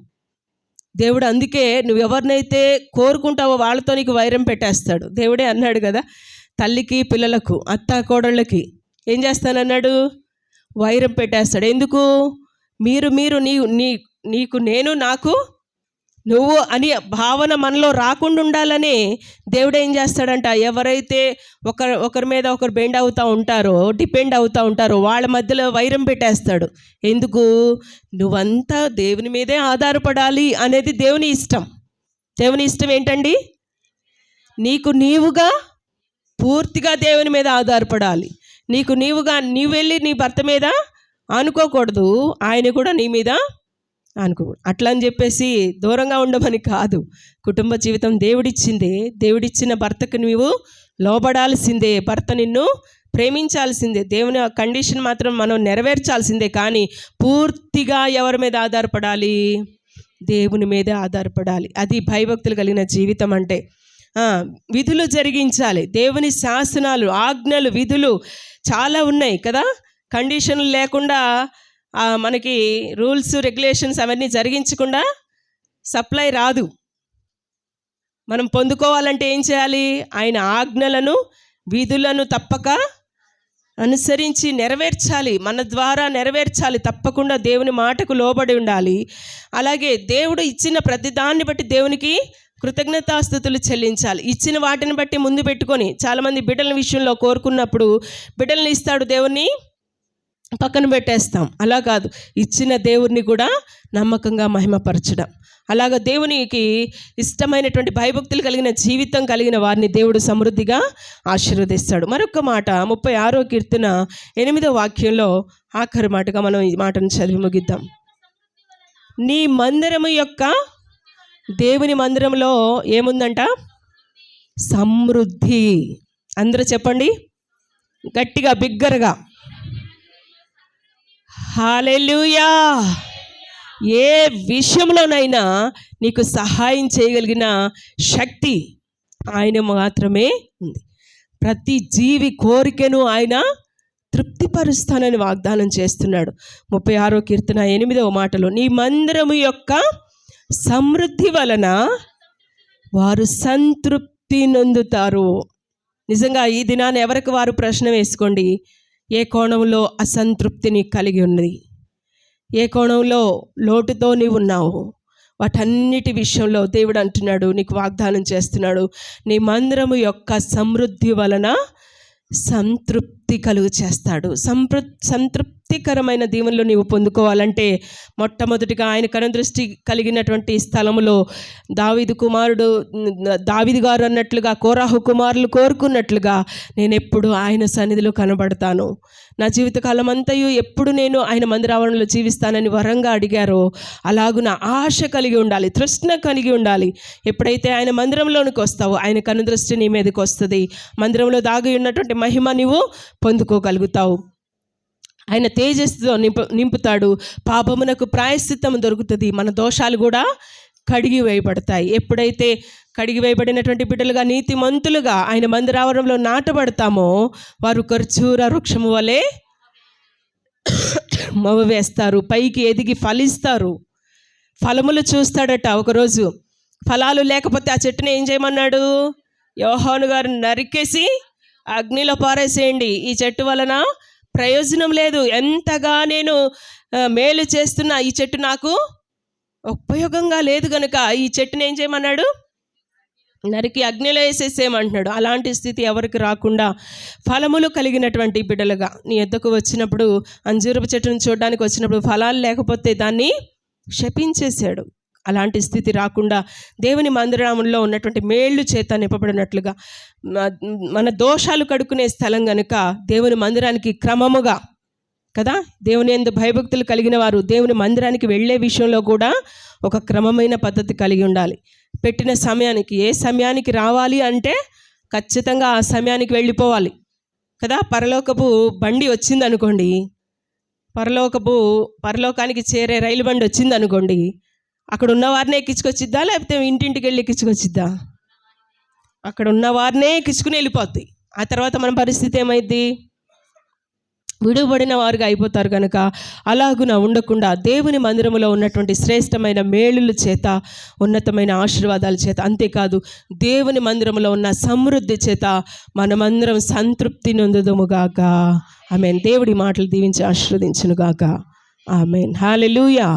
దేవుడు అందుకే నువ్వు ఎవరినైతే కోరుకుంటావో వాళ్ళతో నీకు వైరం పెట్టేస్తాడు. దేవుడే అన్నాడు కదా, తల్లికి పిల్లలకు అత్త కోడళ్ళకి ఏం చేస్తానన్నాడు? వైరం పెట్టేస్తాడు. ఎందుకు? మీరు నీకు నేను, నాకు నువ్వు అని భావన మనలో రాకుండా ఉండాలని దేవుడు ఏం చేస్తాడంట, ఎవరైతే ఒకరి మీద ఒకరు బెండ్ అవుతూ ఉంటారో, డిపెండ్ అవుతూ ఉంటారో వాళ్ళ మధ్యలో వైరం పెట్టేస్తాడు. ఎందుకు? నువ్వంతా దేవుని మీదే ఆధారపడాలి అనేది దేవుని ఇష్టం. దేవుని ఇష్టం ఏంటండి? నీకు నీవుగా పూర్తిగా దేవుని మీద ఆధారపడాలి. నీవు వెళ్ళి నీ భర్త మీద అనుకోకూడదు, ఆయన కూడా నీ మీద అనుకోకూడదు. అట్లా అని చెప్పేసి దూరంగా ఉండమని కాదు. కుటుంబ జీవితం దేవుడిచ్చిందే. దేవుడిచ్చిన భర్తకు నీవు లోబడాల్సిందే, భర్త నిన్ను ప్రేమించాల్సిందే. దేవుని కండిషన్ మాత్రం మనం నెరవేర్చాల్సిందే. కానీ పూర్తిగా ఎవరి మీద ఆధారపడాలి? దేవుని మీదే ఆధారపడాలి. అది భయభక్తులు కలిగిన జీవితం అంటే. విధులు జరిగించాలి. దేవుని శాసనాలు, ఆజ్ఞలు, విధులు చాలా ఉన్నాయి కదా. కండిషన్లు లేకుండా మనకి రూల్స్ రెగ్యులేషన్స్ అవన్నీ జరిగించకుండా సప్లై రాదు. మనం పొందుకోవాలంటే ఏం చేయాలి? ఆయన ఆజ్ఞలను, విధులను తప్పక అనుసరించి నెరవేర్చాలి, మన ద్వారా నెరవేర్చాలి. తప్పకుండా దేవుని మాటకు లోబడి ఉండాలి. అలాగే దేవుడు ఇచ్చిన ప్రతి దాన్ని బట్టి దేవునికి కృతజ్ఞతాస్తుతులు చెల్లించాలి. ఇచ్చిన వాటిని బట్టి ముందు పెట్టుకొని, చాలామంది బిడ్డల విషయంలో కోరుకున్నప్పుడు బిడ్డలను ఇస్తాడు, దేవుణ్ణి పక్కన పెట్టేస్తాం. అలా కాదు, ఇచ్చిన దేవుణ్ణి కూడా నమ్మకంగా మహిమపరచడం. అలాగ దేవునికి ఇష్టమైనటువంటి భయభక్తులు కలిగిన జీవితం కలిగిన వారిని దేవుడు సమృద్ధిగా ఆశీర్వదిస్తాడు. మరొక మాట 36వ కీర్తన 8వ వాక్యంలో ఆఖరి మాటగా మనం ఈ మాటను చదివి ముగిద్దాం. నీ మందిరము యొక్క, దేవుని మందిరంలో ఏముందంట? సమృద్ధి. అందరూ చెప్పండి గట్టిగా, బిగ్గరగా, హల్లెలూయా. ఏ విషయంలోనైనా నీకు సహాయం చేయగలిగిన శక్తి ఆయన మాత్రమే ఉంది. ప్రతి జీవి కోరికను ఆయన తృప్తిపరుస్తానని వాగ్దానం చేస్తున్నాడు. 36వ కీర్తన 8వ మాటలో, నీ మందిరము యొక్క సమృద్ధి వలన వారు తృప్తి నొందుతారు. నిజంగా ఈ దినాన్ని ఎవరికి వారు ప్రశ్న వేసుకోండి. ఏ కోణంలో అసంతృప్తిని కలిగి ఉన్నది, ఏ కోణంలో లోటుతో నీవు ఉన్నావు, వాటన్నిటి విషయంలో దేవుడు అంటున్నాడు, నీకు వాగ్దానం చేస్తున్నాడు, నీ మందిరము యొక్క సమృద్ధి వలన సంతృప్తి కలుగు చేస్తాడు. సంతృప్తికరమైన దీవెనలు నీవు పొందుకోవాలంటే మొట్టమొదటిగా ఆయన కనుదృష్టి కలిగినటువంటి స్థలములో దావీదు గారు అన్నట్లుగా, కోరాహు కుమారులు కోరుకున్నట్లుగా నేను ఎప్పుడు ఆయన సన్నిధిలో కనబడతాను, నా జీవితకాలం అంతయు ఎప్పుడు నేను ఆయన మందిరావరణలో జీవిస్తానని వరంగా అడిగారో అలాగున ఆశ కలిగి ఉండాలి, తృష్ణ కలిగి ఉండాలి. ఎప్పుడైతే ఆయన మందిరంలోనికి వస్తావో ఆయన కనుదృష్టి నీ మీదకి వస్తుంది. మందిరంలో దాగి ఉన్నటువంటి మహిమ నీవు పొందుకోగలుగుతావు. ఆయన తేజస్సుతో నింపుతాడు. పాపమునకు ప్రాయశ్చిత్తం దొరుకుతుంది. మన దోషాలు కూడా కడిగి వేయబడతాయి. ఎప్పుడైతే కడిగి వేయబడినటువంటి బిడ్డలుగా, నీతిమంతులుగా ఆయన మందిరావరణంలో నాటబడతామో వారు ఖర్జూర వృక్షము వలె మవ వేస్తారు, పైకి ఎదిగి ఫలిస్తారు. ఫలములు చూస్తాడట. ఒకరోజు ఫలాలు లేకపోతే ఆ చెట్టుని ఏం చేయమన్నాడు? యోహాను గారు నరికేసి అగ్నిలో పారేసేయండి, ఈ చెట్టు వలన ప్రయోజనం లేదు, ఎంతగా నేను మేలు చేస్తున్నా ఈ చెట్టు నాకు ఉపయోగంగా లేదు కనుక ఈ చెట్టుని ఏం చేయమన్నాడు? నరికి అగ్నిలో వేసేసేయమంటున్నాడు. అలాంటి స్థితి ఎవరికి రాకుండా ఫలములు కలిగినటువంటి బిడ్డలుగా నీ యొద్దకు వచ్చినప్పుడు, అంజూరపు చెట్టును చూడడానికి వచ్చినప్పుడు ఫలాలు లేకపోతే దాన్ని శపించేశాడు. అలాంటి స్థితి రాకుండా దేవుని మందిరంలో ఉన్నటువంటి మేళ్ళు చేత నింపబడినట్లుగా, మన దోషాలు కడుక్కునే స్థలం కనుక దేవుని మందిరానికి క్రమముగా కదా, దేవుని యందు భయభక్తులు కలిగిన వారు దేవుని మందిరానికి వెళ్ళే విషయంలో కూడా ఒక క్రమమైన పద్ధతి కలిగి ఉండాలి. పెట్టిన సమయానికి, ఏ సమయానికి రావాలి అంటే ఖచ్చితంగా ఆ సమయానికి వెళ్ళిపోవాలి కదా. పరలోకపు బండి వచ్చింది అనుకోండి, పరలోకానికి చేరే రైలు బండి వచ్చింది అనుకోండి, అక్కడ ఉన్న వారినే ఎక్కించుకొచ్చిద్దా లేకపోతే ఇంటింటికి వెళ్ళి ఎక్కించుకొచ్చిద్దా? అక్కడ ఉన్న వారినే ఎక్కించుకుని వెళ్ళిపోద్ది. ఆ తర్వాత మన పరిస్థితి ఏమైద్ది? విడువబడిన వారుగా అయిపోతారు. కనుక అలాగున ఉండకుండా దేవుని మందిరములో ఉన్నటువంటి శ్రేష్టమైన మేలుల చేత, ఉన్నతమైన ఆశీర్వాదాల చేత, అంతేకాదు దేవుని మందిరములో ఉన్న సమృద్ధి చేత మనమందరం సంతృప్తి నొందుదుముగాక. ఆమేన్. దేవుడి మాటలు దీవించి ఆశీర్వదించునుగాక. ఆమేన్. హల్లెలూయా.